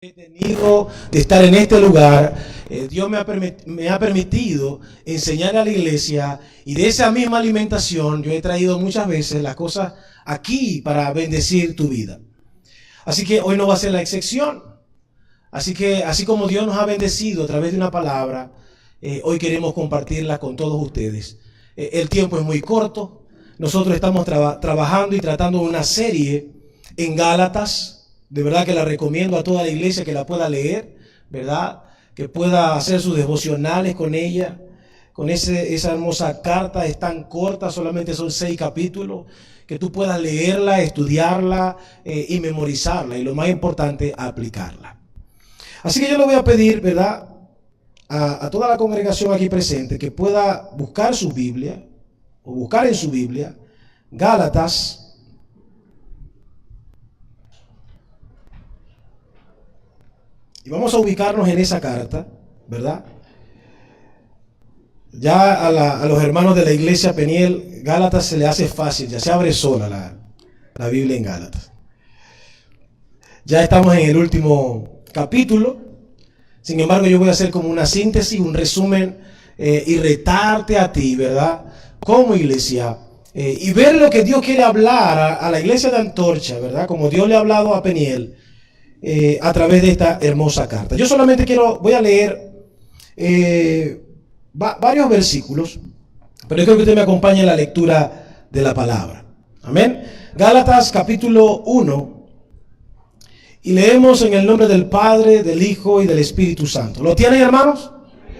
He tenido de estar en este lugar, Dios me ha permitido enseñar a la iglesia, y de esa misma alimentación yo he traído muchas veces las cosas aquí para bendecir tu vida. Así que hoy no va a ser la excepción. Así que así como Dios nos ha bendecido a través de una palabra, hoy queremos compartirla con todos ustedes. El tiempo es muy corto. Nosotros estamos trabajando y tratando una serie en Gálatas. De verdad que la recomiendo a toda la iglesia que la pueda leer, ¿verdad? Que pueda hacer sus devocionales con ella, con esa hermosa carta. Es tan corta, solamente son 6 capítulos, que tú puedas leerla, estudiarla y memorizarla, y lo más importante, aplicarla. Así que yo le voy a pedir, ¿verdad?, a toda la congregación aquí presente que pueda buscar su Biblia, o buscar en su Biblia, Gálatas. Y vamos a ubicarnos en esa carta, ¿verdad? Ya a los hermanos de la iglesia Peniel, Gálatas se le hace fácil, ya se abre sola la Biblia en Gálatas. Ya estamos en el último capítulo. Sin embargo, yo voy a hacer como una síntesis, un resumen, y retarte a ti, ¿verdad?, como iglesia, y ver lo que Dios quiere hablar a la iglesia de Antorcha, ¿verdad?, como Dios le ha hablado a Peniel, a través de esta hermosa carta. Yo solamente voy a leer varios versículos, pero yo creo que usted me acompañe en la lectura de la palabra. Amén. Gálatas capítulo 1, y leemos en el nombre del Padre, del Hijo y del Espíritu Santo. ¿Lo tienen, hermanos?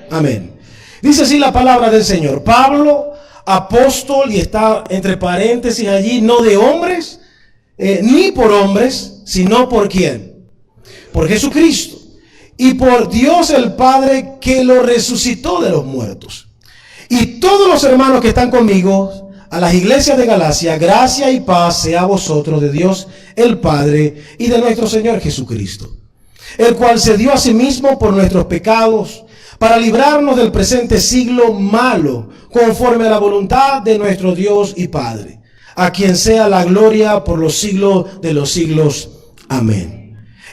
Amén. Dice así la palabra del Señor: Pablo, apóstol, y está entre paréntesis allí, no de hombres, ni por hombres, sino por ¿quién? Por Jesucristo, y por Dios el Padre, que lo resucitó de los muertos. Y todos los hermanos que están conmigo, a las iglesias de Galacia, gracia y paz sea a vosotros de Dios el Padre y de nuestro Señor Jesucristo, el cual se dio a sí mismo por nuestros pecados, para librarnos del presente siglo malo, conforme a la voluntad de nuestro Dios y Padre, a quien sea la gloria por los siglos de los siglos. Amén.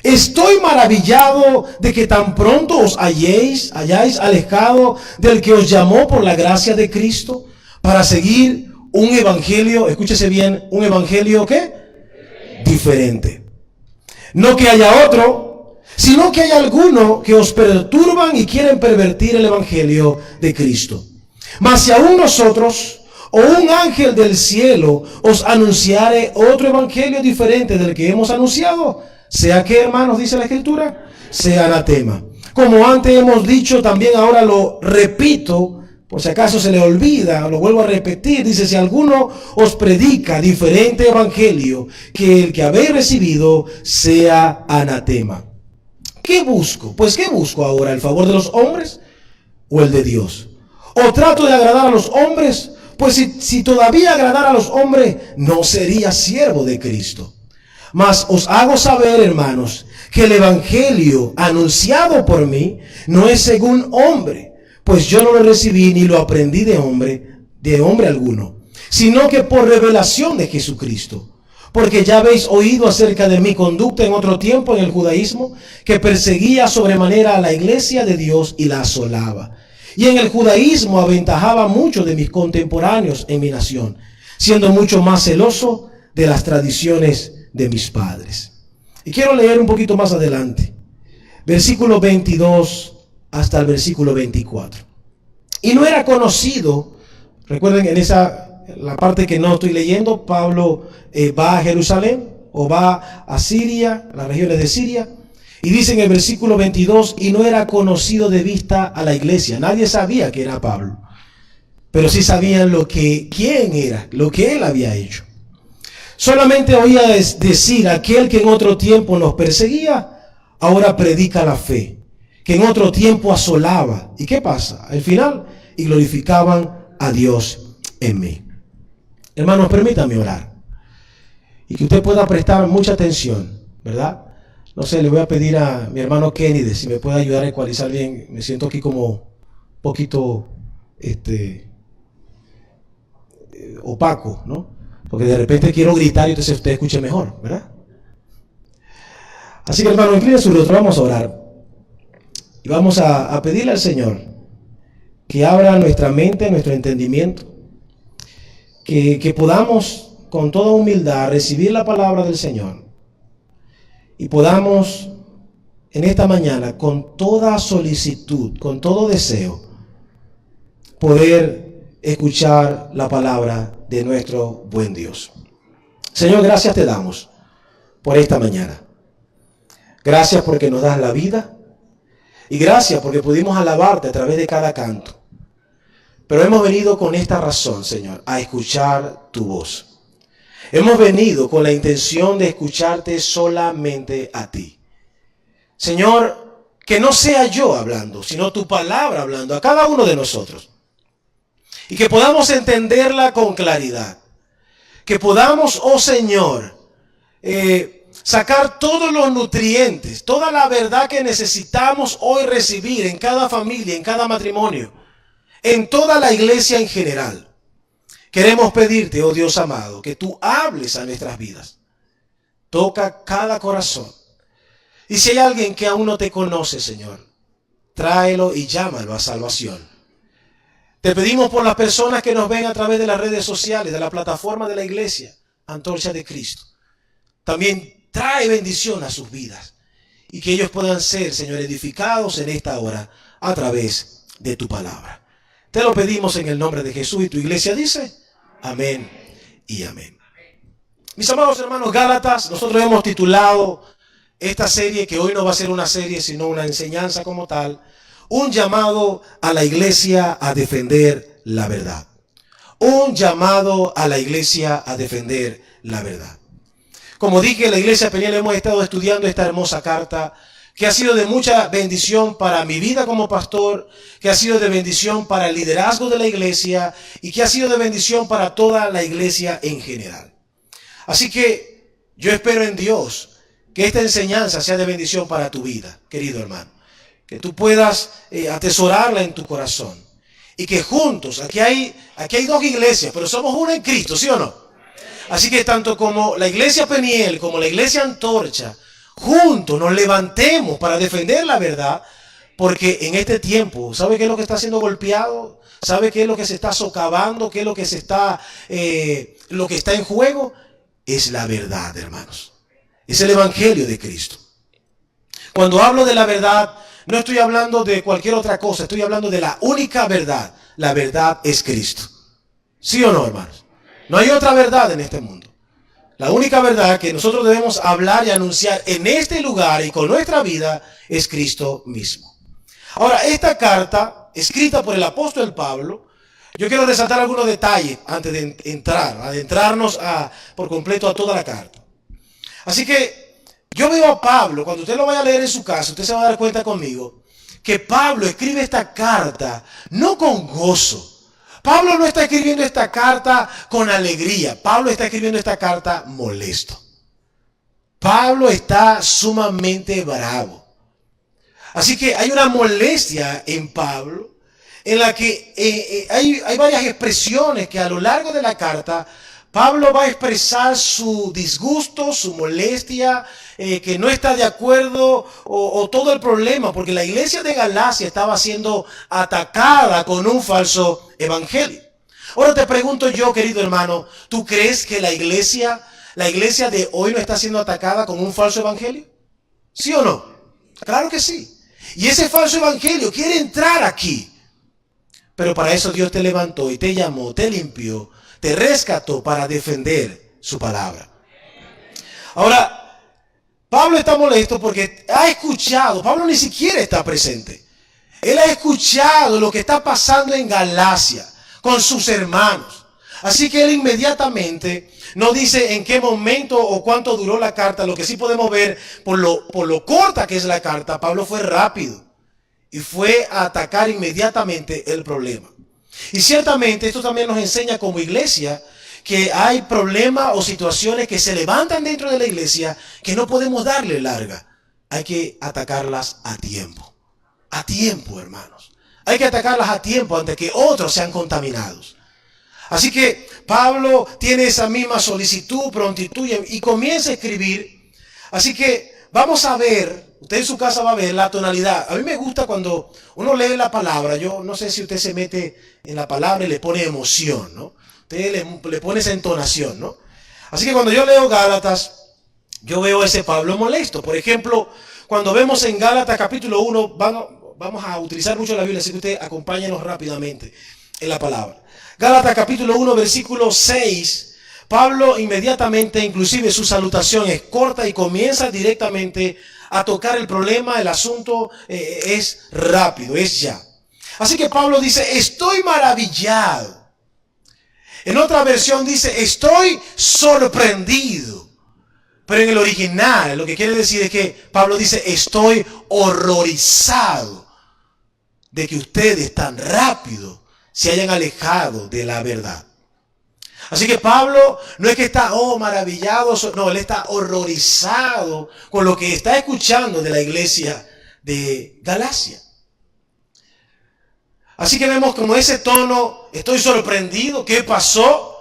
Estoy maravillado de que tan pronto os hayáis alejado del que os llamó por la gracia de Cristo, para seguir un evangelio, escúchese bien, un evangelio ¿qué? Diferente. No que haya otro, sino que hay algunos que os perturban y quieren pervertir el evangelio de Cristo. Mas si aún nosotros o un ángel del cielo os anunciare otro evangelio diferente del que hemos anunciado, sea que, hermanos, dice la Escritura, sea anatema. Como antes hemos dicho, también ahora lo repito, por si acaso se le olvida, lo vuelvo a repetir. Dice: si alguno os predica diferente evangelio que el que habéis recibido, sea anatema. ¿Qué busco? Pues ¿qué busco ahora? ¿El favor de los hombres o el de Dios? ¿O trato de agradar a los hombres? Pues si todavía agradara a los hombres, no sería siervo de Cristo. Mas os hago saber, hermanos, que el evangelio anunciado por mí no es según hombre, pues yo no lo recibí ni lo aprendí de hombre alguno, sino que por revelación de Jesucristo. Porque ya habéis oído acerca de mi conducta en otro tiempo en el judaísmo, que perseguía sobremanera a la iglesia de Dios y la asolaba. Y en el judaísmo aventajaba mucho de mis contemporáneos en mi nación, siendo mucho más celoso de las tradiciones de mis padres. Y quiero leer un poquito más adelante, versículo 22 hasta el versículo 24. Y no era conocido, recuerden, la parte que no estoy leyendo, Pablo va a Jerusalén, o va a Siria, las regiones de Siria, y dice en el versículo 22: y no era conocido de vista a la iglesia. Nadie sabía que era Pablo, pero sí sabían quién era, lo que él había hecho. Solamente oía decir: aquel que en otro tiempo nos perseguía, ahora predica la fe, que en otro tiempo asolaba. ¿Y qué pasa? Al final, y glorificaban a Dios en mí. Hermanos, permítanme orar, y que usted pueda prestar mucha atención, ¿verdad? No sé, le voy a pedir a mi hermano Kennedy si me puede ayudar a ecualizar bien. Me siento aquí como un poquito opaco, ¿no? Porque de repente quiero gritar y entonces usted escuche mejor, ¿verdad? Así que, hermano, incline su rostro, vamos a orar. Y vamos a pedirle al Señor que abra nuestra mente, nuestro entendimiento, que podamos con toda humildad recibir la palabra del Señor y podamos en esta mañana con toda solicitud, con todo deseo, poder escuchar la palabra de nuestro buen Dios. Señor, gracias te damos por esta mañana. Gracias porque nos das la vida y gracias porque pudimos alabarte a través de cada canto. Pero hemos venido con esta razón, Señor, a escuchar tu voz. Hemos venido con la intención de escucharte solamente a ti. Señor, que no sea yo hablando, sino tu palabra hablando a cada uno de nosotros. Y que podamos entenderla con claridad. Que podamos, oh Señor, sacar todos los nutrientes, toda la verdad que necesitamos hoy recibir en cada familia, en cada matrimonio, en toda la iglesia en general. Queremos pedirte, oh Dios amado, que tú hables a nuestras vidas. Toca cada corazón. Y si hay alguien que aún no te conoce, Señor, tráelo y llámalo a salvación. Te pedimos por las personas que nos ven a través de las redes sociales, de la plataforma de la iglesia, Antorcha de Cristo. También trae bendición a sus vidas y que ellos puedan ser, Señor, edificados en esta hora a través de tu palabra. Te lo pedimos en el nombre de Jesús y tu iglesia dice, amén y amén. Mis amados hermanos Gálatas, nosotros hemos titulado esta serie, que hoy no va a ser una serie, sino una enseñanza como tal, un llamado a la iglesia a defender la verdad. Un llamado a la iglesia a defender la verdad. Como dije, la iglesia Peniel hemos estado estudiando esta hermosa carta que ha sido de mucha bendición para mi vida como pastor, que ha sido de bendición para el liderazgo de la iglesia y que ha sido de bendición para toda la iglesia en general. Así que yo espero en Dios que esta enseñanza sea de bendición para tu vida, querido hermano. Que tú puedas atesorarla en tu corazón. Y que juntos, aquí hay dos iglesias, pero somos una en Cristo, ¿sí o no? Así que tanto como la iglesia Peniel, como la iglesia Antorcha, juntos nos levantemos para defender la verdad, porque en este tiempo, ¿sabe qué es lo que está siendo golpeado? ¿Sabe qué es lo que se está socavando? ¿Qué es lo que lo que está en juego? Es la verdad, hermanos. Es el evangelio de Cristo. Cuando hablo de la verdad, no estoy hablando de cualquier otra cosa, estoy hablando de la única verdad. La verdad es Cristo. ¿Sí o no, hermanos? No hay otra verdad en este mundo. La única verdad que nosotros debemos hablar y anunciar en este lugar y con nuestra vida es Cristo mismo. Ahora, esta carta, escrita por el apóstol Pablo, yo quiero resaltar algunos detalles antes de adentrarnos por completo a toda la carta. Así que yo veo a Pablo, cuando usted lo vaya a leer en su casa, usted se va a dar cuenta conmigo, que Pablo escribe esta carta no con gozo. Pablo no está escribiendo esta carta con alegría. Pablo está escribiendo esta carta molesto. Pablo está sumamente bravo. Así que hay una molestia en Pablo, en la que hay varias expresiones que a lo largo de la carta Pablo va a expresar su disgusto, su molestia, que no está de acuerdo o todo el problema, porque la iglesia de Galacia estaba siendo atacada con un falso evangelio. Ahora te pregunto yo, querido hermano, ¿tú crees que la iglesia de hoy no está siendo atacada con un falso evangelio? ¿Sí o no? Claro que sí. Y ese falso evangelio quiere entrar aquí. Pero para eso Dios te levantó y te llamó, te limpió, te rescató para defender su palabra. Ahora, Pablo está molesto porque ha escuchado, Pablo ni siquiera está presente. Él ha escuchado lo que está pasando en Galacia con sus hermanos. Así que él inmediatamente no dice en qué momento o cuánto duró la carta. Lo que sí podemos ver por lo corta que es la carta, Pablo fue rápido y fue a atacar inmediatamente el problema. Y ciertamente esto también nos enseña como iglesia que hay problemas o situaciones que se levantan dentro de la iglesia que no podemos darle larga. Hay que atacarlas a tiempo. A tiempo, hermanos. Hay que atacarlas a tiempo antes que otros sean contaminados. Así que Pablo tiene esa misma solicitud, prontitud y comienza a escribir. Así que vamos a ver, usted en su casa va a ver la tonalidad. A mí me gusta cuando uno lee la palabra. Yo no sé si usted se mete en la palabra y le pone emoción, ¿no? Usted le pone esa entonación, ¿no? Así que cuando yo leo Gálatas, yo veo ese Pablo molesto. Por ejemplo, cuando vemos en Gálatas capítulo 1, vamos a utilizar mucho la Biblia, así que usted acompáñenos rápidamente en la palabra. Gálatas capítulo 1, versículo 6. Pablo inmediatamente, inclusive su salutación es corta y comienza directamente a tocar el problema. El asunto es rápido, es ya. Así que Pablo dice, estoy maravillado. En otra versión dice, estoy sorprendido. Pero en el original lo que quiere decir es que Pablo dice, estoy horrorizado de que ustedes tan rápido se hayan alejado de la verdad. Así que Pablo no es que está, maravillado, no, él está horrorizado con lo que está escuchando de la iglesia de Galacia. Así que vemos como ese tono, estoy sorprendido, ¿qué pasó?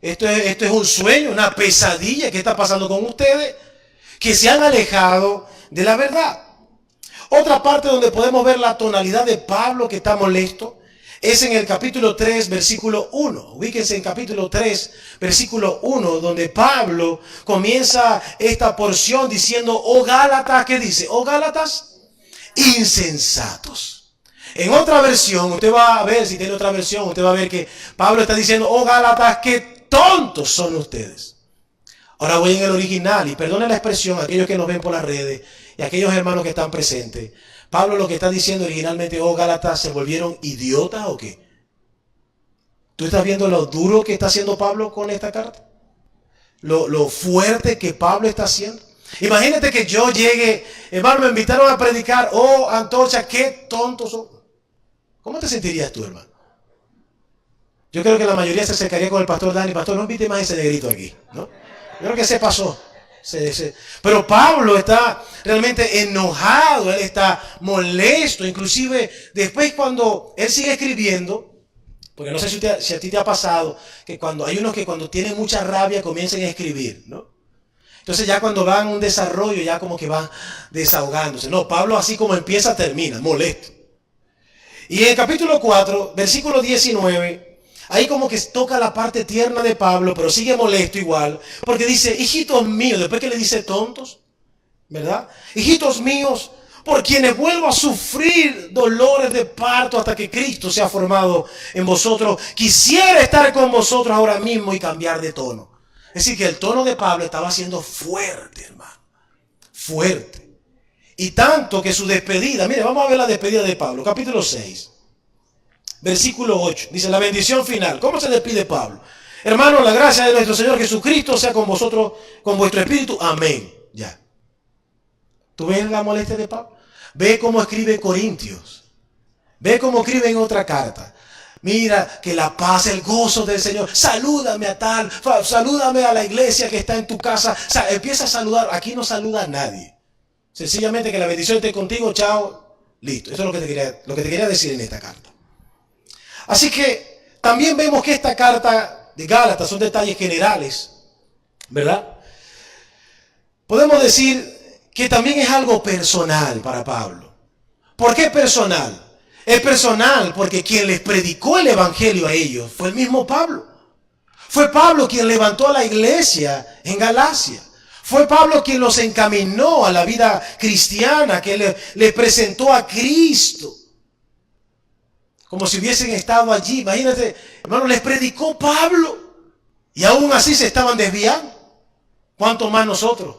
Esto es un sueño, una pesadilla, ¿qué está pasando con ustedes? Que se han alejado de la verdad. Otra parte donde podemos ver la tonalidad de Pablo que está molesto es en el capítulo 3, versículo 1. Ubíquense en capítulo 3, versículo 1, donde Pablo comienza esta porción diciendo, oh Gálatas, ¿qué dice? Oh Gálatas, insensatos. En otra versión, usted va a ver, si tiene otra versión, usted va a ver que Pablo está diciendo, oh Gálatas, qué tontos son ustedes. Ahora voy en el original, y perdonen la expresión, aquellos que nos ven por las redes y aquellos hermanos que están presentes. Pablo lo que está diciendo originalmente, oh Gálatas, ¿se volvieron idiotas o qué? ¿Tú estás viendo lo duro que está haciendo Pablo con esta carta? Lo fuerte que Pablo está haciendo. Imagínate que yo llegue, hermano, me invitaron a predicar, oh Antorcha, qué tontos son. ¿Cómo te sentirías tú, hermano? Yo creo que la mayoría se acercaría con el pastor Dani, pastor, no invite más ese negrito aquí, ¿no? Yo creo que se pasó. Pero Pablo está realmente enojado, él está molesto, inclusive después cuando él sigue escribiendo, porque no sé si a ti te ha pasado, que cuando hay unos que cuando tienen mucha rabia comienzan a escribir, ¿no? Entonces ya cuando van a un desarrollo ya como que van desahogándose. No, Pablo así como empieza termina, molesto. Y en el capítulo 4, versículo 19... ahí como que toca la parte tierna de Pablo, pero sigue molesto igual, porque dice, hijitos míos, después que le dice tontos, ¿verdad? Hijitos míos, por quienes vuelvo a sufrir dolores de parto hasta que Cristo sea formado en vosotros, quisiera estar con vosotros ahora mismo y cambiar de tono. Es decir, que el tono de Pablo estaba siendo fuerte, hermano, fuerte. Y tanto que su despedida, mire, vamos a ver la despedida de Pablo, capítulo 6. Versículo 8, dice la bendición final. ¿Cómo se despide Pablo? Hermano, la gracia de nuestro Señor Jesucristo sea con vosotros, con vuestro espíritu. Amén. Ya. ¿Tú ves la molestia de Pablo? Ve cómo escribe Corintios. Ve cómo escribe en otra carta. Mira, que la paz, el gozo del Señor. Salúdame a tal, salúdame a la iglesia que está en tu casa. O sea, empieza a saludar. Aquí no saluda a nadie. Sencillamente que la bendición esté contigo, chao, listo. Eso es lo que te quería decir en esta carta. Así que también vemos que esta carta de Gálatas son detalles generales, ¿verdad? Podemos decir que también es algo personal para Pablo. ¿Por qué personal? Es personal porque quien les predicó el evangelio a ellos fue el mismo Pablo. Fue Pablo quien levantó a la iglesia en Galacia. Fue Pablo quien los encaminó a la vida cristiana, que le presentó a Cristo. Como si hubiesen estado allí. Imagínate, hermano, les predicó Pablo. Y aún así se estaban desviando. ¿Cuánto más nosotros?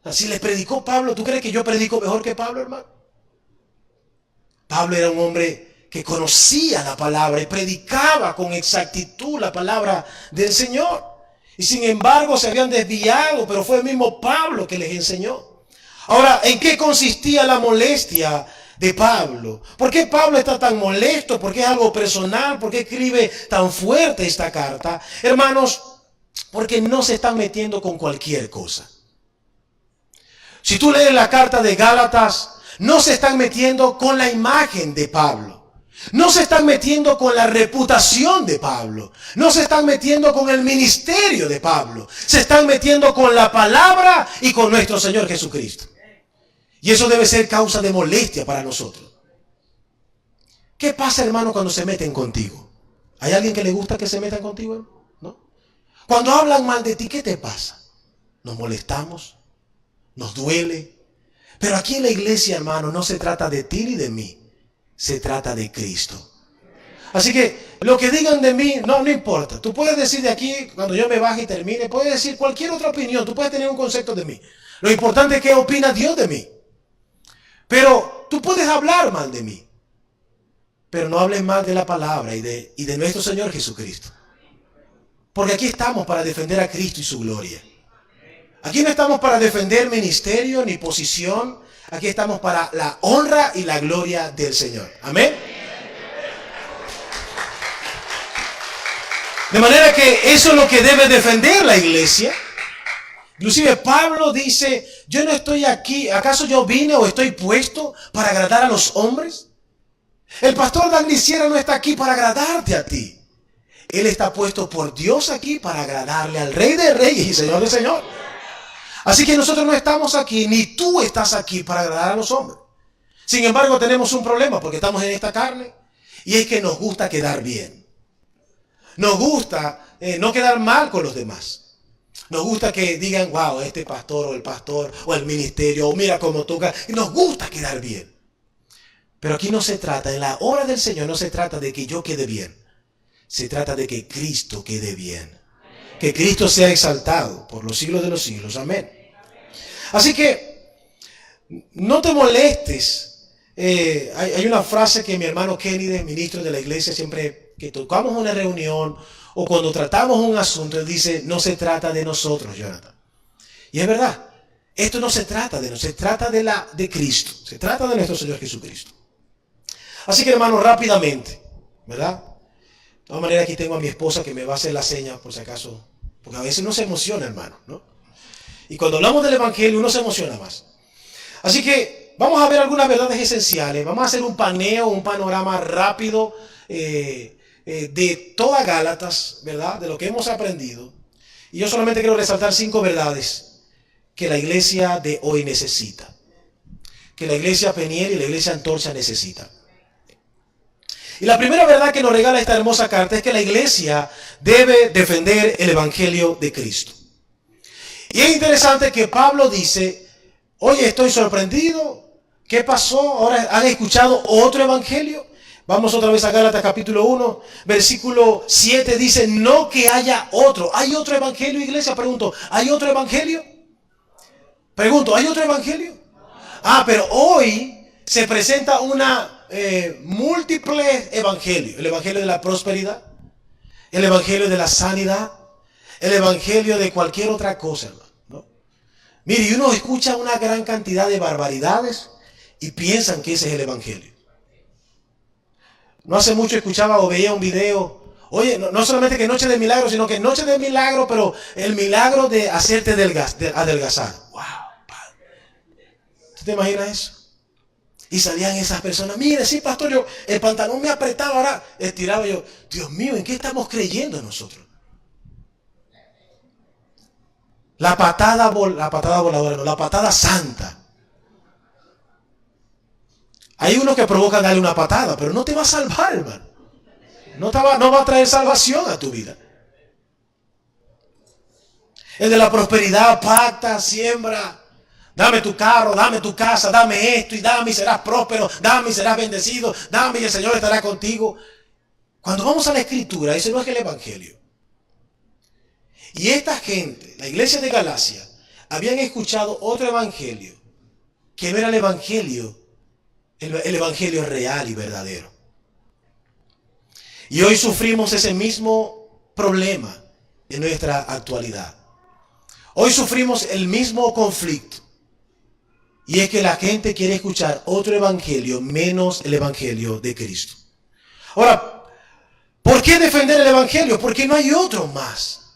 Así les predicó Pablo. ¿Tú crees que yo predico mejor que Pablo, hermano? Pablo era un hombre que conocía la palabra y predicaba con exactitud la palabra del Señor. Y sin embargo se habían desviado, pero fue el mismo Pablo que les enseñó. Ahora, ¿en qué consistía la molestia de Pablo? ¿Por qué Pablo está tan molesto? ¿Por qué es algo personal? ¿Por qué escribe tan fuerte esta carta? Hermanos, porque no se están metiendo con cualquier cosa. Si tú lees la carta de Gálatas, no se están metiendo con la imagen de Pablo. No se están metiendo con la reputación de Pablo. No se están metiendo con el ministerio de Pablo. Se están metiendo con la palabra y con nuestro Señor Jesucristo. Y eso debe ser causa de molestia para nosotros. ¿Qué pasa, hermano, cuando se meten contigo? ¿Hay alguien que le gusta que se metan contigo? ¿No? Cuando hablan mal de ti, ¿qué te pasa? Nos molestamos, nos duele. Pero aquí en la iglesia, hermano, no se trata de ti ni de mí. Se trata de Cristo. Así que lo que digan de mí, no importa. Tú puedes decir de aquí, cuando yo me baje y termine, puedes decir cualquier otra opinión. Tú puedes tener un concepto de mí. Lo importante es qué opina Dios de mí. Pero tú puedes hablar mal de mí. Pero no hables mal de la palabra y de nuestro Señor Jesucristo. Porque aquí estamos para defender a Cristo y su gloria. Aquí no estamos para defender ministerio ni posición. Aquí estamos para la honra y la gloria del Señor. Amén. De manera que eso es lo que debe defender la iglesia. Inclusive Pablo dice, yo no estoy aquí, ¿acaso yo vine o estoy puesto para agradar a los hombres? El pastor Dan Lisiera no está aquí para agradarte a ti. Él está puesto por Dios aquí para agradarle al Rey de Reyes y Señor de Señor. Así que nosotros no estamos aquí, ni tú estás aquí para agradar a los hombres. Sin embargo, tenemos un problema porque estamos en esta carne y es que nos gusta quedar bien. Nos gusta no quedar mal con los demás. Nos gusta que digan, wow, este pastor o el ministerio, o mira cómo toca. Y nos gusta quedar bien. Pero aquí no se trata, en la obra del Señor no se trata de que yo quede bien. Se trata de que Cristo quede bien. Que Cristo sea exaltado por los siglos de los siglos. Amén. Así que no te molestes. Hay una frase que mi hermano Kennedy, ministro de la iglesia, siempre que tocamos una reunión o cuando tratamos un asunto, él dice, no se trata de nosotros, Jonathan. Y es verdad, esto no se trata de nosotros, se trata de Cristo, se trata de nuestro Señor Jesucristo. Así que, hermano, rápidamente, ¿verdad? De todas maneras, aquí tengo a mi esposa que me va a hacer la seña, por si acaso, porque a veces uno se emociona, hermano, ¿no? Y cuando hablamos del Evangelio, uno se emociona más. Así que vamos a ver algunas verdades esenciales. Vamos a hacer un paneo, un panorama rápido de toda Gálatas, ¿verdad? De lo que hemos aprendido. Y yo solamente quiero resaltar 5 verdades que la iglesia de hoy necesita. Que la iglesia Peniel y la iglesia Antorcha necesitan. Y la primera verdad que nos regala esta hermosa carta es que la iglesia debe defender el Evangelio de Cristo. Y es interesante que Pablo dice, oye, estoy sorprendido. ¿Qué pasó? ¿Ahora han escuchado otro evangelio? Vamos otra vez a Gálatas capítulo 1, versículo 7 dice, no que haya otro. ¿Hay otro evangelio, iglesia? Pregunto, ¿hay otro evangelio? Pregunto, ¿hay otro evangelio? Pero hoy se presenta una múltiple evangelio. El evangelio de la prosperidad, el evangelio de la sanidad, el evangelio de cualquier otra cosa, ¿no? Mire, y uno escucha una gran cantidad de barbaridades y piensan que ese es el evangelio. No hace mucho escuchaba o veía un video. Oye, no solamente que noche de milagro, sino que noche de milagro, pero el milagro de hacerte adelgazar. ¡Wow! ¿Tú te imaginas eso? Y salían esas personas. Mire, sí, pastor, el pantalón me apretaba, ahora estiraba yo. Dios mío, ¿en qué estamos creyendo nosotros? La patada voladora, no, la patada santa. Hay uno que provoca darle una patada, pero no te va a salvar, hermano. No va a traer salvación a tu vida. El de la prosperidad, pacta, siembra. Dame tu carro, dame tu casa, dame esto y dame y serás próspero, dame y serás bendecido, dame y el Señor estará contigo. Cuando vamos a la Escritura, ese no es el Evangelio. Y esta gente, la iglesia de Galacia, habían escuchado otro Evangelio, que no era el Evangelio real y verdadero. Y hoy sufrimos ese mismo problema en nuestra actualidad. Hoy sufrimos el mismo conflicto. Y es que la gente quiere escuchar otro evangelio menos el evangelio de Cristo. Ahora, ¿por qué defender el evangelio? Porque no hay otro más.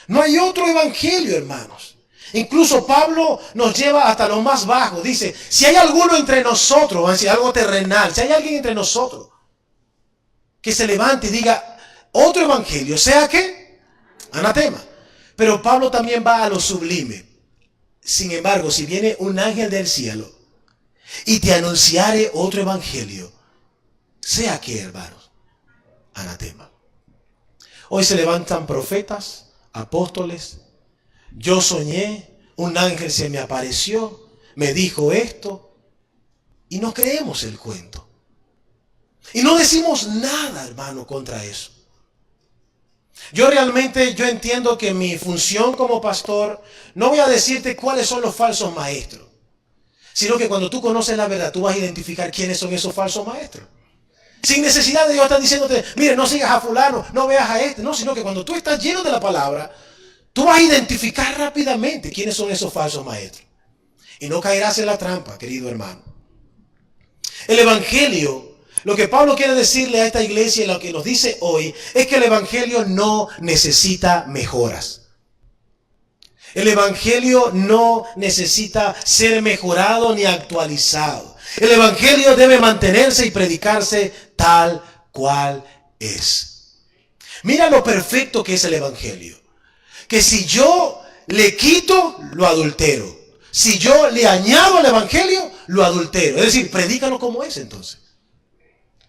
No hay otro evangelio, hermanos. Incluso Pablo nos lleva hasta lo más bajo. Dice, si hay alguno entre nosotros, vamos a decir algo terrenal, si hay alguien entre nosotros que se levante y diga otro evangelio, ¿sea qué? Anatema. Pero Pablo también va a lo sublime. Sin embargo, si viene un ángel del cielo y te anunciare otro evangelio, sea que, hermanos, anatema. Hoy se levantan profetas, apóstoles. Yo soñé, un ángel se me apareció, me dijo esto, y no creemos el cuento. Y no decimos nada, hermano, contra eso. Yo entiendo que mi función como pastor, no voy a decirte cuáles son los falsos maestros, sino que cuando tú conoces la verdad, tú vas a identificar quiénes son esos falsos maestros. Sin necesidad de Dios estar diciéndote, mire, no sigas a fulano, no veas a este. No, sino que cuando tú estás lleno de la palabra, tú vas a identificar rápidamente quiénes son esos falsos maestros. Y no caerás en la trampa, querido hermano. El evangelio, lo que Pablo quiere decirle a esta iglesia y lo que nos dice hoy, es que el evangelio no necesita mejoras. El evangelio no necesita ser mejorado ni actualizado. El evangelio debe mantenerse y predicarse tal cual es. Mira lo perfecto que es el evangelio. Que si yo le quito, lo adultero. Si yo le añado al evangelio, lo adultero. Es decir, predícalo como es entonces.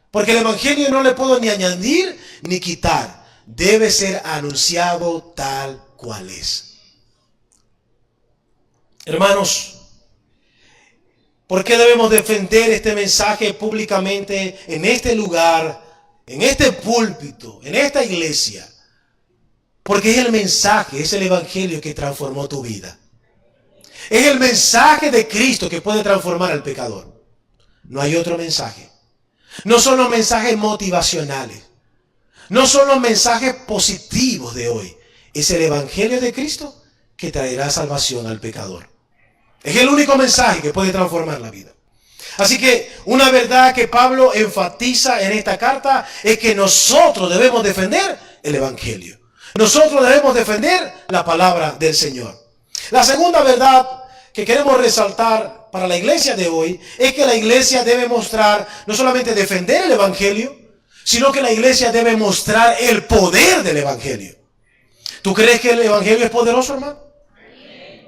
Porque el evangelio no le puedo ni añadir ni quitar. Debe ser anunciado tal cual es. Hermanos, ¿por qué debemos defender este mensaje públicamente en este lugar, en este púlpito, en esta iglesia? Porque es el mensaje, es el evangelio que transformó tu vida. Es el mensaje de Cristo que puede transformar al pecador. No hay otro mensaje. No son los mensajes motivacionales. No son los mensajes positivos de hoy. Es el evangelio de Cristo que traerá salvación al pecador. Es el único mensaje que puede transformar la vida. Así que una verdad que Pablo enfatiza en esta carta es que nosotros debemos defender el evangelio. Nosotros debemos defender la palabra del Señor. La segunda verdad que queremos resaltar para la iglesia de hoy es que la iglesia debe mostrar, no solamente defender el evangelio, sino que la iglesia debe mostrar el poder del evangelio. ¿Tú crees que el evangelio es poderoso, hermano?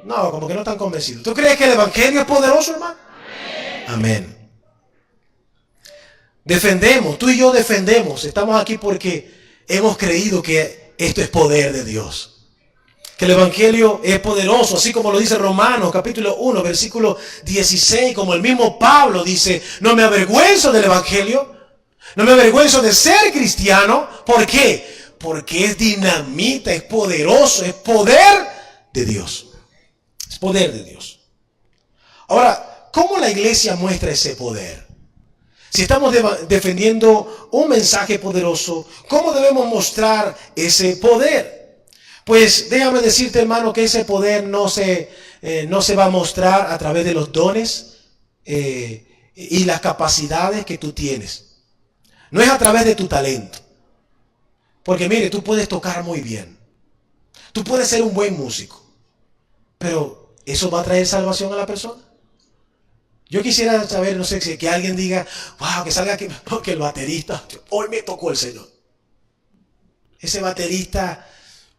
No, como que no están convencidos. ¿Tú crees que el evangelio es poderoso, hermano? Amén. Defendemos, tú y yo defendemos. Estamos aquí porque hemos creído que esto es poder de Dios. Que el evangelio es poderoso, así como lo dice Romanos capítulo 1, versículo 16, como el mismo Pablo dice, no me avergüenzo del evangelio, no me avergüenzo de ser cristiano. ¿Por qué? Porque es dinamita, es poderoso, es poder de Dios. Es poder de Dios. Ahora, ¿cómo la iglesia muestra ese poder? Si estamos defendiendo un mensaje poderoso, ¿cómo debemos mostrar ese poder? Pues déjame decirte, hermano, que ese poder no se va a mostrar a través de los dones y las capacidades que tú tienes. No es a través de tu talento. Porque mire, tú puedes tocar muy bien. Tú puedes ser un buen músico. Pero, ¿eso va a traer salvación a la persona? Yo quisiera saber, no sé, que alguien diga, wow, que salga aquí, porque el baterista, hoy me tocó el Señor. Ese baterista,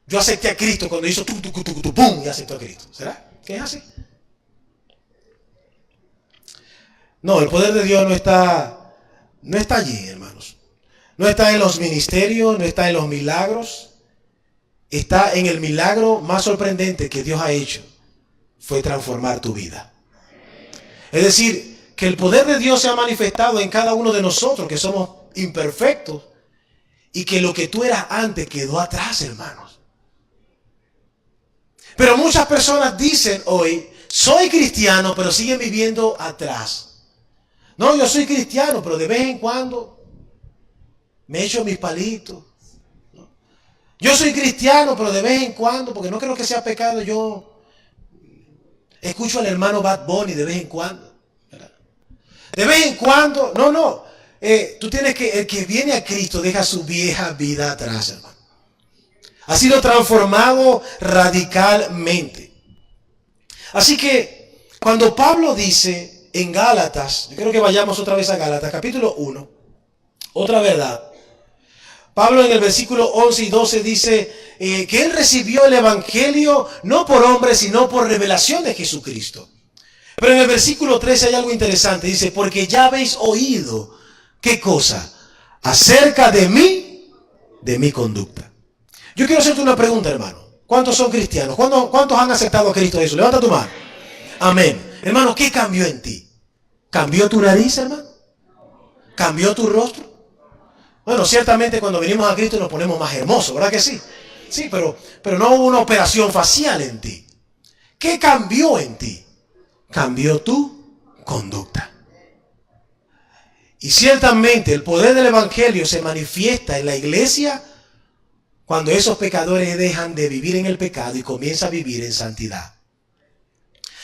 yo acepté a Cristo cuando hizo pum, y aceptó a Cristo. ¿Será que es así? No, el poder de Dios no está allí, hermanos. No está en los ministerios, no está en los milagros. Está en el milagro más sorprendente que Dios ha hecho. Fue transformar tu vida. Es decir, que el poder de Dios se ha manifestado en cada uno de nosotros, que somos imperfectos, y que lo que tú eras antes quedó atrás, hermanos. Pero muchas personas dicen hoy, soy cristiano, pero siguen viviendo atrás. No, yo soy cristiano, pero de vez en cuando me echo mis palitos. Yo soy cristiano, pero de vez en cuando, porque no creo que sea pecado, yo escucho al hermano Bad Bunny de vez en cuando. ¿Verdad? De vez en cuando, no. Tú tienes que, el que viene a Cristo deja su vieja vida atrás, hermano. Ha sido transformado radicalmente. Así que, cuando Pablo dice en Gálatas, yo creo que vayamos otra vez a Gálatas, capítulo 1, otra verdad. Pablo en el versículo 11 y 12 dice que él recibió el evangelio no por hombre, sino por revelación de Jesucristo. Pero en el versículo 13 hay algo interesante. Dice, porque ya habéis oído, ¿qué cosa? Acerca de mí, de mi conducta. Yo quiero hacerte una pregunta, hermano. ¿Cuántos son cristianos? ¿Cuántos han aceptado a Cristo Jesús? Levanta tu mano. Amén. Hermano, ¿qué cambió en ti? ¿Cambió tu nariz, hermano? ¿Cambió tu rostro? Bueno, ciertamente cuando venimos a Cristo nos ponemos más hermosos, ¿verdad que sí? Sí, pero no hubo una operación facial en ti. ¿Qué cambió en ti? Cambió tu conducta. Y ciertamente el poder del Evangelio se manifiesta en la iglesia cuando esos pecadores dejan de vivir en el pecado y comienzan a vivir en santidad.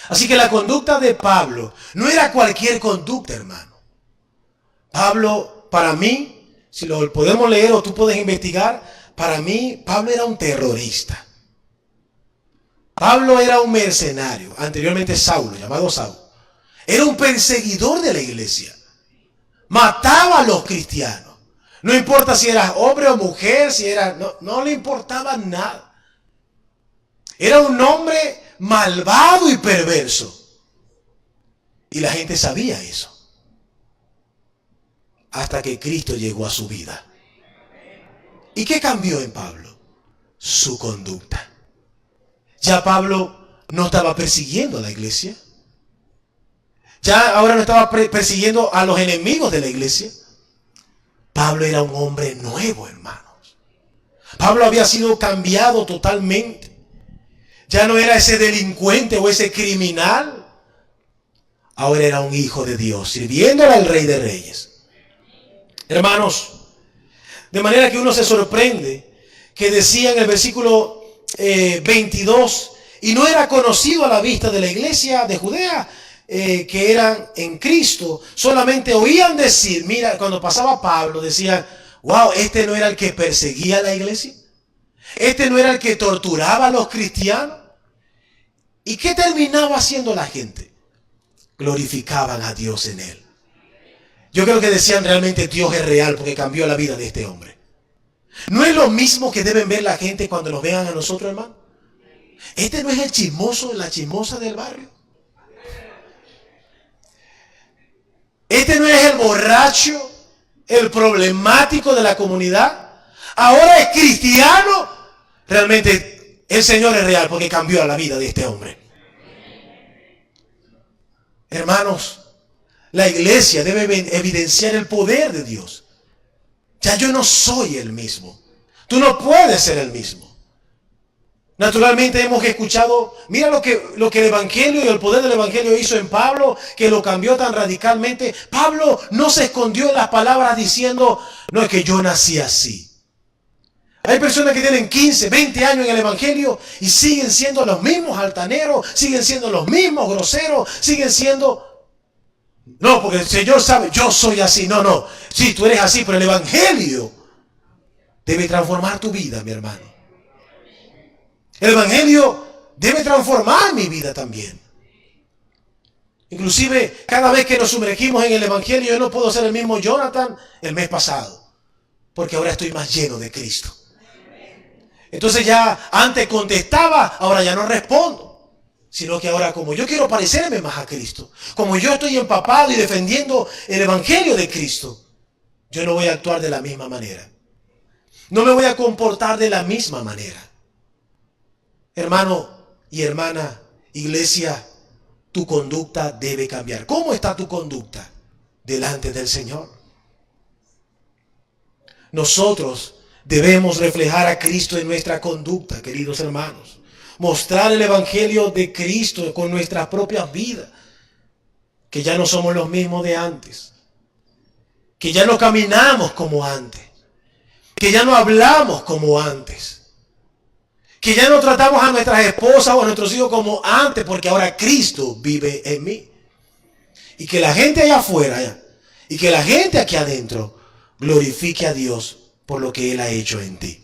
Así que la conducta de Pablo no era cualquier conducta, hermano. Pablo, para mí, si lo podemos leer o tú puedes investigar, para mí Pablo era un terrorista. Pablo era un mercenario, anteriormente Saulo, llamado Saulo. Era un perseguidor de la iglesia. Mataba a los cristianos. No importa si eras hombre o mujer, no le importaba nada. Era un hombre malvado y perverso. Y la gente sabía eso. Hasta que Cristo llegó a su vida. ¿Y qué cambió en Pablo? Su conducta. Ya Pablo no estaba persiguiendo a la iglesia. Ya ahora no estaba persiguiendo a los enemigos de la iglesia. Pablo era un hombre nuevo, hermanos. Pablo había sido cambiado totalmente. Ya no era ese delincuente o ese criminal. Ahora era un hijo de Dios, sirviéndole al Rey de Reyes. Hermanos, de manera que uno se sorprende que decía en el versículo 22, y no era conocido a la vista de la iglesia de Judea, que eran en Cristo, solamente oían decir, mira, cuando pasaba Pablo decían, wow, este no era el que perseguía a la iglesia, este no era el que torturaba a los cristianos. ¿Y qué terminaba haciendo la gente? Glorificaban a Dios en él. Yo creo que decían realmente Dios es real porque cambió la vida de este hombre. ¿No es lo mismo que deben ver la gente cuando nos vean a nosotros, hermano? Este no es el chismoso, la chismosa del barrio. Este no es el borracho, el problemático de la comunidad. Ahora es cristiano. Realmente el Señor es real porque cambió la vida de este hombre. Hermanos, la iglesia debe evidenciar el poder de Dios. Ya yo no soy el mismo. Tú no puedes ser el mismo. Naturalmente hemos escuchado, mira lo que el Evangelio y el poder del Evangelio hizo en Pablo, que lo cambió tan radicalmente. Pablo no se escondió en las palabras diciendo, no es que yo nací así. Hay personas que tienen 15, 20 años en el Evangelio y siguen siendo los mismos altaneros, siguen siendo los mismos groseros, siguen siendo... No, porque el Señor sabe, yo soy así. No. Sí, tú eres así, pero el Evangelio debe transformar tu vida, mi hermano. El Evangelio debe transformar mi vida también. Inclusive, cada vez que nos sumergimos en el Evangelio, yo no puedo ser el mismo Jonathan el mes pasado, porque ahora estoy más lleno de Cristo. Entonces ya antes contestaba, ahora ya no respondo. Sino que ahora, como yo quiero parecerme más a Cristo, como yo estoy empapado y defendiendo el Evangelio de Cristo, yo no voy a actuar de la misma manera. No me voy a comportar de la misma manera. Hermano y hermana, iglesia, tu conducta debe cambiar. ¿Cómo está tu conducta delante del Señor? Nosotros debemos reflejar a Cristo en nuestra conducta, queridos hermanos. Mostrar el Evangelio de Cristo con nuestras propias vidas. Que ya no somos los mismos de antes. Que ya no caminamos como antes. Que ya no hablamos como antes. Que ya no tratamos a nuestras esposas o a nuestros hijos como antes, porque ahora Cristo vive en mí. Y que la gente allá afuera y que la gente aquí adentro glorifique a Dios por lo que Él ha hecho en ti.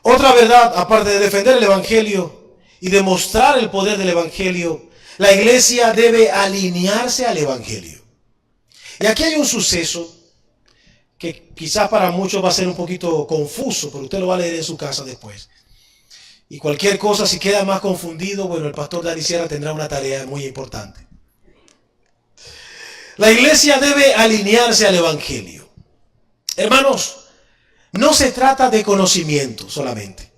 Otra verdad, aparte de defender el Evangelio y demostrar el poder del Evangelio, la iglesia debe alinearse al Evangelio. Y aquí hay un suceso que quizás para muchos va a ser un poquito confuso, pero usted lo va a leer en su casa después. Y cualquier cosa, si queda más confundido, bueno, el pastor Dani Sierra tendrá una tarea muy importante. La iglesia debe alinearse al Evangelio. Hermanos, no se trata de conocimiento solamente.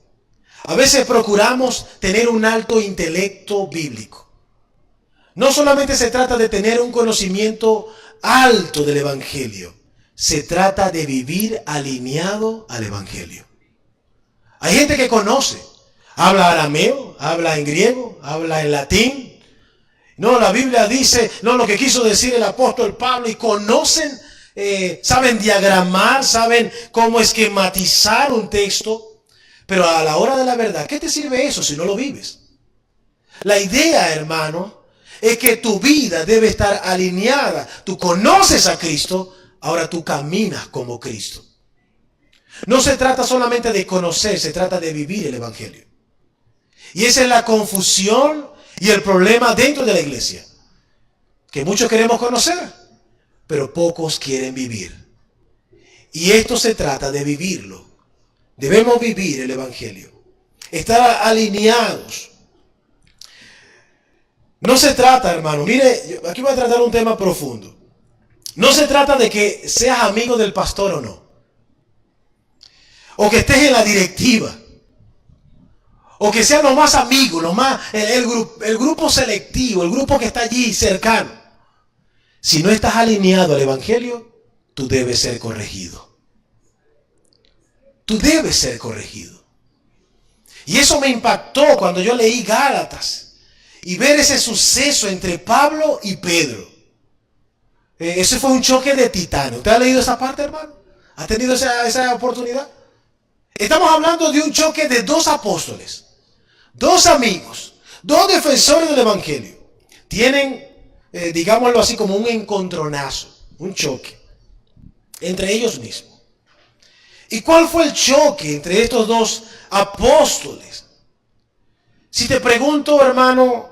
A veces procuramos tener un alto intelecto bíblico. No solamente se trata de tener un conocimiento alto del Evangelio. Se trata de vivir alineado al Evangelio. Hay gente que conoce, habla arameo, habla en griego, habla en latín. No, la Biblia dice, no, lo que quiso decir el apóstol Pablo, y conocen, saben diagramar, saben cómo esquematizar un texto, pero a la hora de la verdad, ¿qué te sirve eso si no lo vives? La idea, hermano, es que tu vida debe estar alineada. Tú conoces a Cristo, ahora tú caminas como Cristo. No se trata solamente de conocer, se trata de vivir el Evangelio. Y esa es la confusión y el problema dentro de la iglesia. Que muchos queremos conocer, pero pocos quieren vivir. Y esto se trata de vivirlo. Debemos vivir el Evangelio. Estar alineados. No se trata, hermano, mire, aquí voy a tratar un tema profundo. No se trata de que seas amigo del pastor o no. O que estés en la directiva. O que sean los más amigos, el grupo selectivo, el grupo que está allí cercano. Si no estás alineado al Evangelio, tú debes ser corregido. Tú debes ser corregido. Y eso me impactó cuando yo leí Gálatas y ver ese suceso entre Pablo y Pedro. Ese fue un choque de titanes. ¿Usted ha leído esa parte, hermano? ¿Ha tenido esa oportunidad? Estamos hablando de un choque de dos apóstoles. Dos amigos, dos defensores del Evangelio, tienen, digámoslo así, como un encontronazo, un choque, entre ellos mismos. ¿Y cuál fue el choque entre estos dos apóstoles? Si te pregunto, hermano,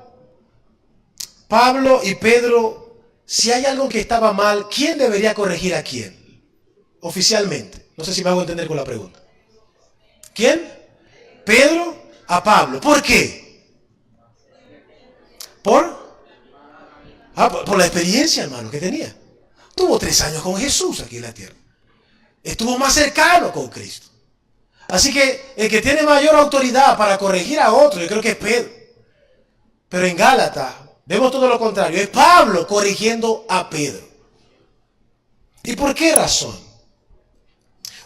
Pablo y Pedro, si hay algo que estaba mal, ¿quién debería corregir a quién? Oficialmente. No sé si me hago entender con la pregunta. ¿Quién? Pedro a Pablo. ¿Por qué? ¿Por la experiencia, hermano, que tenía. Tuvo 3 años con Jesús aquí en la tierra. Estuvo más cercano con Cristo. Así que el que tiene mayor autoridad para corregir a otro, yo creo que es Pedro. Pero en Gálatas vemos todo lo contrario. Es Pablo corrigiendo a Pedro. ¿Y por qué razón?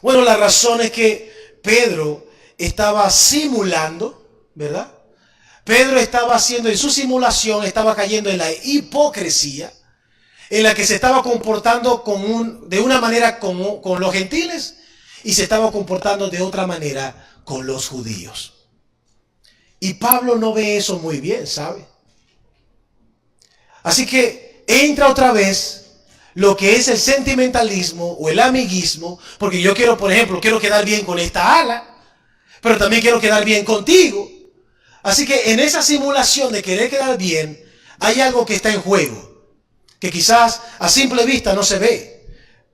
Bueno, la razón es que Pedro estaba simulando, ¿verdad? Pedro estaba haciendo, en su simulación, estaba cayendo en la hipocresía, en la que se estaba comportando de una manera con los gentiles y se estaba comportando de otra manera con los judíos. Y Pablo no ve eso muy bien, ¿sabe? Así que entra otra vez lo que es el sentimentalismo o el amiguismo, porque yo quiero, por ejemplo, quiero quedar bien con esta ala, pero también quiero quedar bien contigo. Así que en esa simulación de querer quedar bien, hay algo que está en juego, que quizás a simple vista no se ve.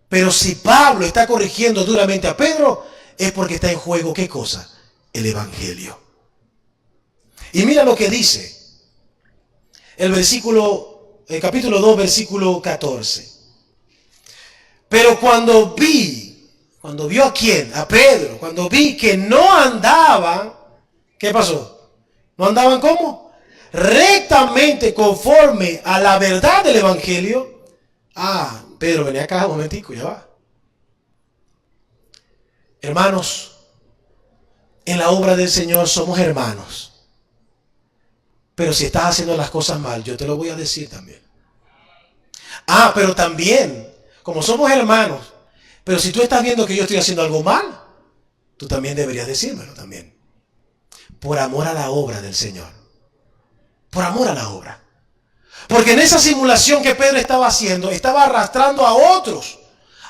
Pero si Pablo está corrigiendo duramente a Pedro, es porque está en juego, ¿qué cosa? El Evangelio. Y mira lo que dice el capítulo 2, versículo 14. Pero cuando vio a quién, a Pedro, cuando vi que no andaban, ¿qué pasó? ¿No andaban cómo? Rectamente conforme a la verdad del Evangelio. Pedro, ven acá un momentico, ya va. Hermanos, en la obra del Señor somos hermanos. Pero si estás haciendo las cosas mal, yo te lo voy a decir también. Pero también, como somos hermanos, pero si tú estás viendo que yo estoy haciendo algo mal, tú también deberías decírmelo también. Por amor a la obra del Señor. Por amor a la obra. Porque en esa simulación que Pedro estaba haciendo, estaba arrastrando a otros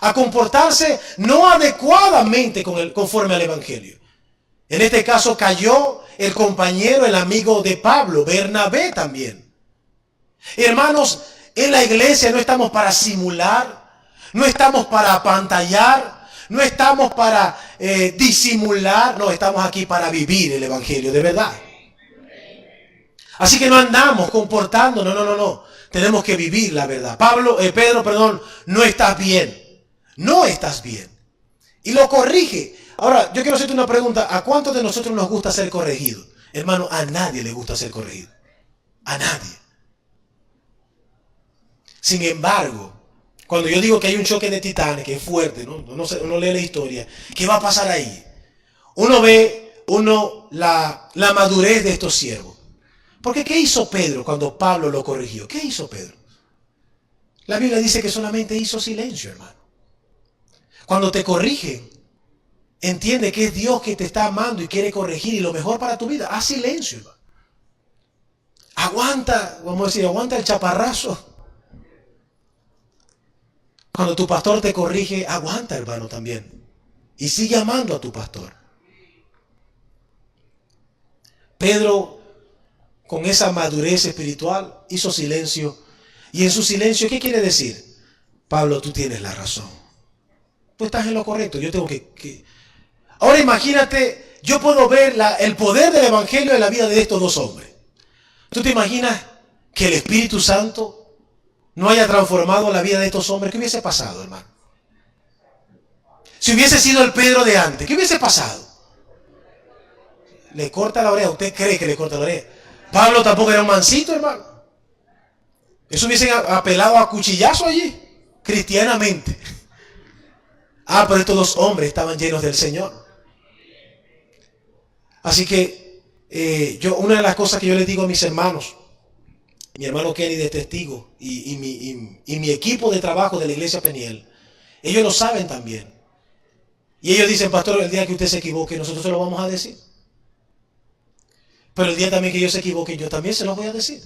a comportarse no adecuadamente conforme al Evangelio. En este caso cayó el compañero, el amigo de Pablo, Bernabé también. Hermanos, en la iglesia no estamos para simular, no estamos para apantallar, No estamos para disimular, no, estamos aquí para vivir el evangelio de verdad. Así que no andamos comportando, no. Tenemos que vivir la verdad. Pedro, no estás bien. No estás bien. Y lo corrige. Ahora, yo quiero hacerte una pregunta. ¿A cuántos de nosotros nos gusta ser corregidos? Hermano, a nadie le gusta ser corregido. A nadie. Sin embargo, cuando yo digo que hay un choque de titanes, que es fuerte, ¿no? Uno lee la historia. ¿Qué va a pasar ahí? Uno ve la madurez de estos siervos. Porque ¿qué hizo Pedro cuando Pablo lo corrigió? ¿Qué hizo Pedro? La Biblia dice que solamente hizo silencio, hermano. Cuando te corrigen, entiende que es Dios que te está amando y quiere corregir y lo mejor para tu vida. Haz silencio, hermano. Aguanta el chaparrazo. Cuando tu pastor te corrige, aguanta, hermano, también. Y sigue amando a tu pastor. Pedro, con esa madurez espiritual, hizo silencio. Y en su silencio, ¿qué quiere decir? Pablo, tú tienes la razón. Tú estás en lo correcto. Yo tengo que... Ahora imagínate, yo puedo ver el poder del evangelio en la vida de estos dos hombres. ¿Tú te imaginas que el Espíritu Santo no haya transformado la vida de estos hombres? ¿Qué hubiese pasado, hermano? Si hubiese sido el Pedro de antes, ¿qué hubiese pasado? Le corta la oreja. ¿Usted cree que le corta la oreja? Pablo tampoco era un mancito, hermano. Eso hubiesen apelado a cuchillazo allí, cristianamente. Pero estos dos hombres estaban llenos del Señor. Así que una de las cosas que yo les digo a mis hermanos, mi hermano Kenny de testigo y mi equipo de trabajo de la iglesia Peniel, ellos lo saben también. Y ellos dicen, pastor, el día que usted se equivoque, nosotros se lo vamos a decir. Pero el día también que ellos se equivoquen, yo también se los voy a decir.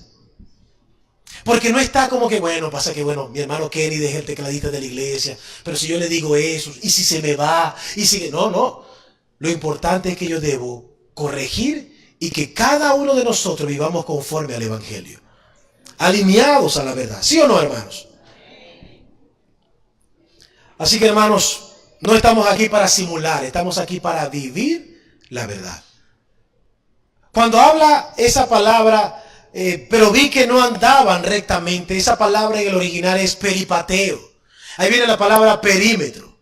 Porque no está como que, pasa que, mi hermano Kenny es el tecladista de la iglesia, pero si yo le digo eso, y si se me va, y si... No. Lo importante es que yo debo corregir y que cada uno de nosotros vivamos conforme al evangelio. Alineados a la verdad. ¿Sí o no, hermanos? Así que, hermanos, no estamos aquí para simular, estamos aquí para vivir la verdad. Cuando habla esa palabra, pero vi que no andaban rectamente, esa palabra en el original es peripateo. Ahí viene la palabra perímetro.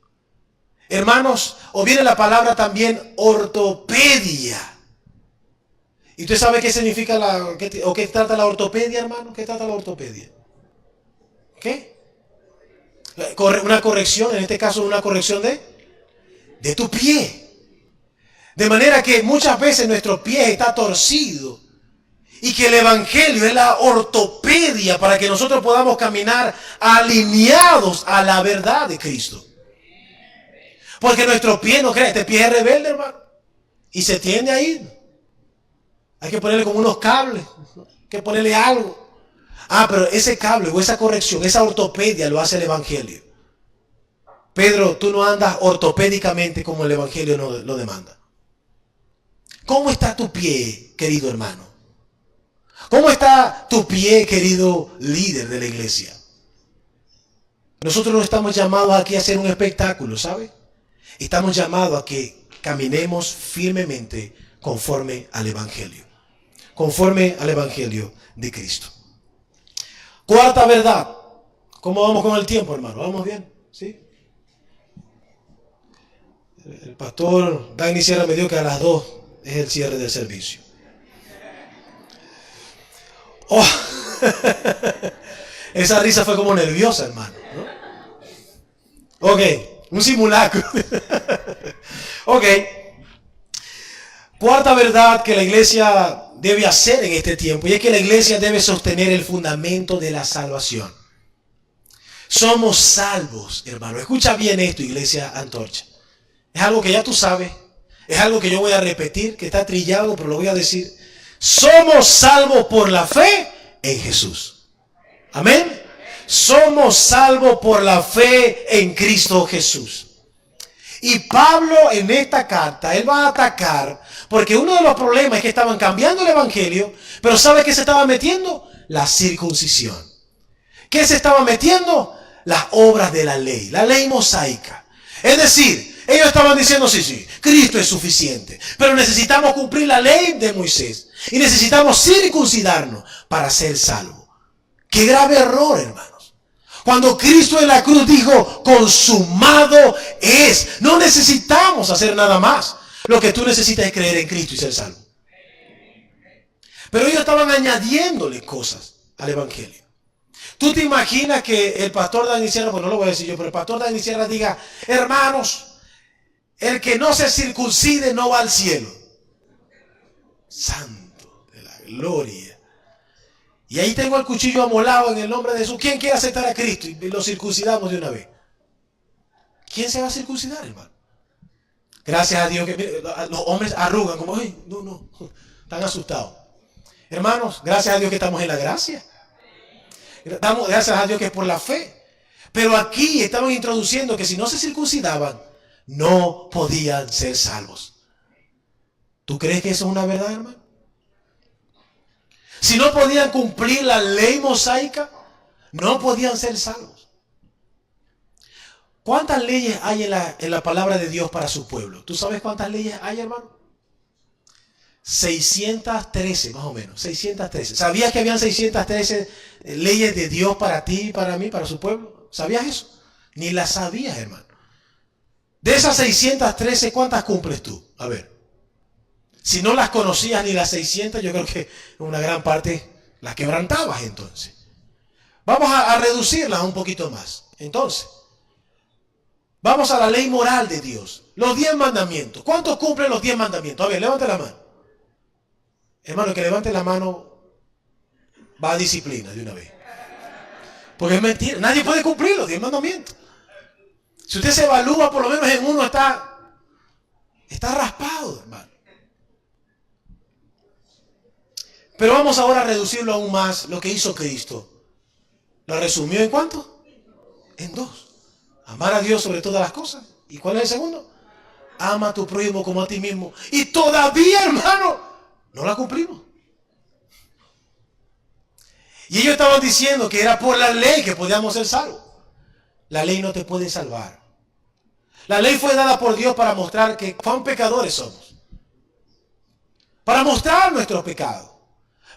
Hermanos, o viene la palabra también ortopedia. ¿Y usted sabe qué significa o qué trata la ortopedia, hermano? ¿Qué trata la ortopedia? ¿Qué? Una corrección, en este caso una corrección de tu pie. De manera que muchas veces nuestro pie está torcido y que el evangelio es la ortopedia para que nosotros podamos caminar alineados a la verdad de Cristo. Porque nuestro pie, no crea, este pie es rebelde, hermano, y se tiende a ir. Hay que ponerle como unos cables, hay que ponerle algo. Pero ese cable o esa corrección, esa ortopedia lo hace el evangelio. Pedro, tú no andas ortopédicamente como el evangelio lo demanda. ¿Cómo está tu pie, querido hermano? ¿Cómo está tu pie, querido líder de la iglesia? Nosotros no estamos llamados aquí a hacer un espectáculo, ¿sabe? Estamos llamados a que caminemos firmemente conforme al evangelio. Conforme al evangelio de Cristo. Cuarta verdad. ¿Cómo vamos con el tiempo, hermano? ¿Vamos bien? ¿Sí? El pastor Dani Sierra me dijo que a las 2 es el cierre del servicio. Esa risa fue como nerviosa, hermano, ¿no? Ok, un simulacro. Ok. Cuarta verdad que la iglesia debe hacer en este tiempo, y es que la iglesia debe sostener el fundamento de la salvación. Somos salvos, hermano. Escucha bien esto, iglesia Antorcha. Es algo que ya tú sabes, es algo que yo voy a repetir, que está trillado, pero lo voy a decir. Somos salvos por la fe en Jesús. Amén. Somos salvos por la fe en Cristo Jesús. Y Pablo en esta carta, él va a atacar, porque uno de los problemas es que estaban cambiando el evangelio, pero ¿sabe qué se estaba metiendo? La circuncisión. ¿Qué se estaba metiendo? Las obras de la ley mosaica. Es decir, ellos estaban diciendo, sí, Cristo es suficiente, pero necesitamos cumplir la ley de Moisés y necesitamos circuncidarnos para ser salvos. Qué grave error, hermanos. Cuando Cristo en la cruz dijo, consumado es, no necesitamos hacer nada más. Lo que tú necesitas es creer en Cristo y ser salvo. Pero ellos estaban añadiéndole cosas al evangelio. Tú te imaginas que el pastor Daniel Sierra, pues no lo voy a decir yo, pero el pastor Daniel Sierra diga, hermanos, el que no se circuncide no va al cielo. Santo de la gloria. Y ahí tengo el cuchillo amolado en el nombre de Jesús. ¿Quién quiere aceptar a Cristo? Y lo circuncidamos de una vez. ¿Quién se va a circuncidar, hermano? Gracias a Dios que mire, los hombres arrugan como, ay, no, están asustados. Hermanos, gracias a Dios que estamos en la gracia. Gracias a Dios que es por la fe. Pero aquí estamos introduciendo que si no se circuncidaban, no podían ser salvos. ¿Tú crees que eso es una verdad, hermano? Si no podían cumplir la ley mosaica, no podían ser salvos. ¿Cuántas leyes hay en la palabra de Dios para su pueblo? ¿Tú sabes cuántas leyes hay, hermano? 613, más o menos. 613. ¿Sabías que habían 613 leyes de Dios para ti, para mí, para su pueblo? ¿Sabías eso? Ni las sabías, hermano. De esas 613, ¿cuántas cumples tú? A ver. Si no las conocías ni las 600, yo creo que una gran parte las quebrantabas entonces. Vamos a reducirlas un poquito más. Entonces, vamos a la ley moral de Dios. Los 10 mandamientos. ¿Cuántos cumplen los 10 mandamientos? A ver, levante la mano. Hermano, que levante la mano va a disciplina de una vez. Porque es mentira. Nadie puede cumplir los 10 mandamientos. Si usted se evalúa, por lo menos en uno está raspado, hermano. Pero vamos ahora a reducirlo aún más lo que hizo Cristo. ¿Lo resumió en cuánto? En 2. Amar a Dios sobre todas las cosas. ¿Y cuál es el segundo? Ama a tu prójimo como a ti mismo. Y todavía, hermano, no la cumplimos. Y ellos estaban diciendo que era por la ley que podíamos ser salvos. La ley no te puede salvar. La ley fue dada por Dios para mostrar que cuán pecadores somos. Para mostrar nuestros pecados.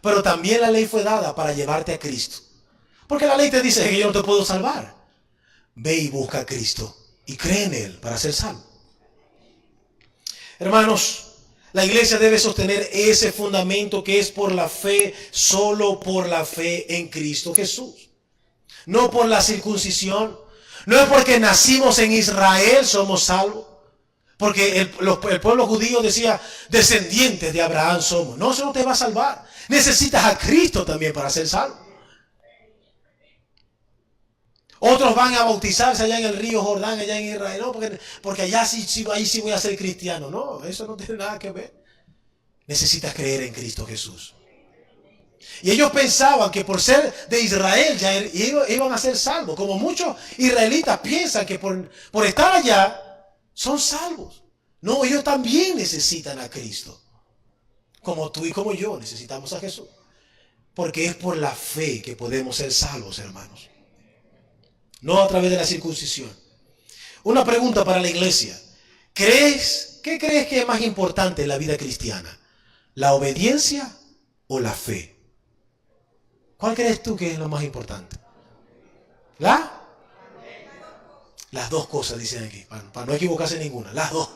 Pero también la ley fue dada para llevarte a Cristo. Porque la ley te dice que yo no te puedo salvar. Ve y busca a Cristo y cree en Él para ser salvo. Hermanos, la iglesia debe sostener ese fundamento que es por la fe, solo por la fe en Cristo Jesús. No por la circuncisión. No es porque nacimos en Israel somos salvos. Porque el pueblo judío decía, descendientes de Abraham somos. No, eso no te va a salvar. Necesitas a Cristo también para ser salvo. Otros van a bautizarse allá en el río Jordán, allá en Israel. No, porque allá ahí sí voy a ser cristiano. No, eso no tiene nada que ver. Necesitas creer en Cristo Jesús. Y ellos pensaban que por ser de Israel ya iban a ser salvos. Como muchos israelitas piensan que por estar allá son salvos. No, ellos también necesitan a Cristo. Como tú y como yo necesitamos a Jesús. Porque es por la fe que podemos ser salvos, hermanos. No a través de la circuncisión. Una pregunta para la iglesia. ¿Qué crees que es más importante en la vida cristiana? ¿La obediencia o la fe? ¿Cuál crees tú que es lo más importante? Las dos cosas dicen aquí, para no equivocarse en ninguna. Las dos.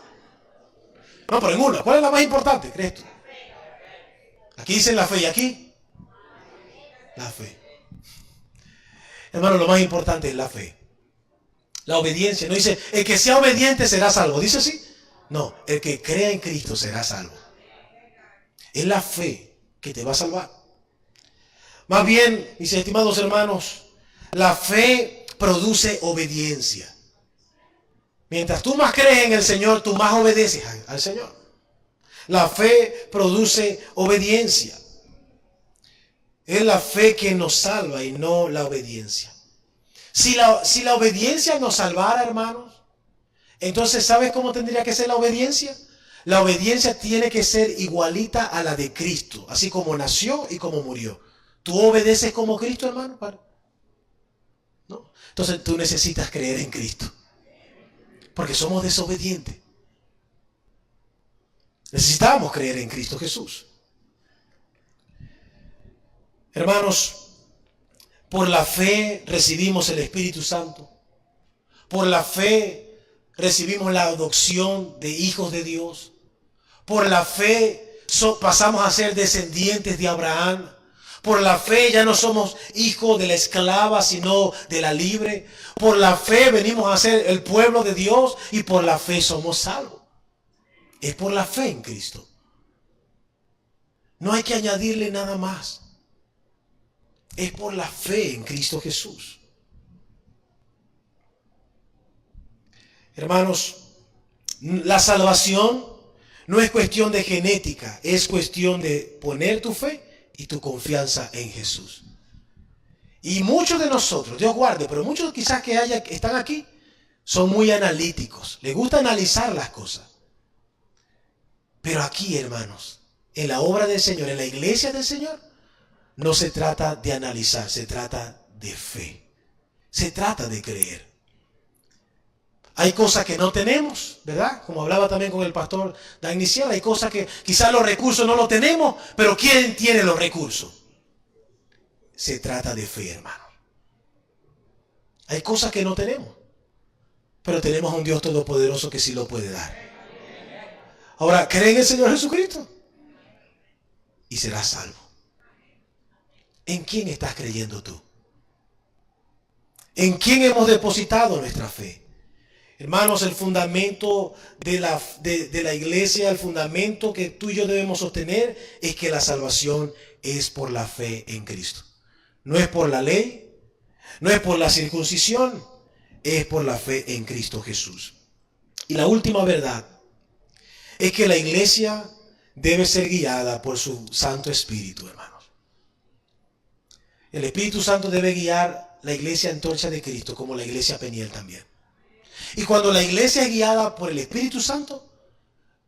No, pero en una. ¿Cuál es la más importante, crees tú? Aquí dicen la fe y aquí la fe. Hermano, lo más importante es la fe. La obediencia. No dice, el que sea obediente será salvo. ¿Dice así? No, el que crea en Cristo será salvo. Es la fe que te va a salvar. Más bien, mis estimados hermanos, la fe produce obediencia. Mientras tú más crees en el Señor, tú más obedeces al Señor. La fe produce obediencia. Es la fe que nos salva y no la obediencia. Si la obediencia nos salvara, hermanos, entonces ¿sabes cómo tendría que ser la obediencia? La obediencia tiene que ser igualita a la de Cristo, así como nació y como murió. ¿Tú obedeces como Cristo, hermano? ¿No? Entonces tú necesitas creer en Cristo. Porque somos desobedientes. Necesitamos creer en Cristo Jesús. Hermanos, por la fe recibimos el Espíritu Santo. Por la fe recibimos la adopción de hijos de Dios. Por la fe pasamos a ser descendientes de Abraham. Por la fe ya no somos hijos de la esclava, sino de la libre. Por la fe venimos a ser el pueblo de Dios y por la fe somos salvos. Es por la fe en Cristo. No hay que añadirle nada más. Es por la fe en Cristo Jesús. Hermanos, la salvación no es cuestión de genética, es cuestión de poner tu fe y tu confianza en Jesús. Y muchos de nosotros, Dios guarde, pero muchos quizás que están aquí, son muy analíticos, les gusta analizar las cosas. Pero aquí, hermanos, en la obra del Señor, en la iglesia del Señor, no se trata de analizar, se trata de fe. Se trata de creer. Hay cosas que no tenemos, ¿verdad? Como hablaba también con el pastor Dagny Sierra, hay cosas que quizás los recursos no los tenemos, pero ¿quién tiene los recursos? Se trata de fe, hermano. Hay cosas que no tenemos, pero tenemos a un Dios todopoderoso que sí lo puede dar. Ahora, cree en el Señor Jesucristo y serás salvo. ¿En quién estás creyendo tú? ¿En quién hemos depositado nuestra fe? Hermanos, el fundamento de la iglesia, el fundamento que tú y yo debemos sostener es que la salvación es por la fe en Cristo. No es por la ley, no es por la circuncisión, es por la fe en Cristo Jesús. Y la última verdad es que la iglesia debe ser guiada por su Santo Espíritu, hermanos. El Espíritu Santo debe guiar la iglesia Antorcha de Cristo como la iglesia Peniel también. Y cuando la iglesia es guiada por el Espíritu Santo,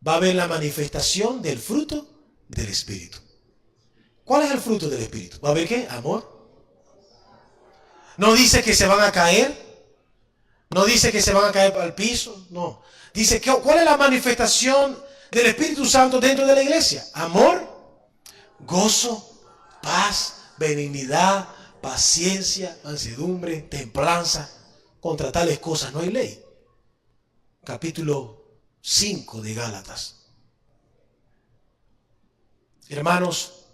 va a haber la manifestación del fruto del Espíritu. ¿Cuál es el fruto del Espíritu? ¿Va a haber qué? Amor. No dice que se van a caer. No dice que se van a caer al piso. No. Dice, ¿cuál es la manifestación del Espíritu Santo dentro de la iglesia? Amor, gozo, paz, benignidad, paciencia, mansedumbre, templanza. Contra tales cosas no hay ley. Capítulo 5 de Gálatas. Hermanos,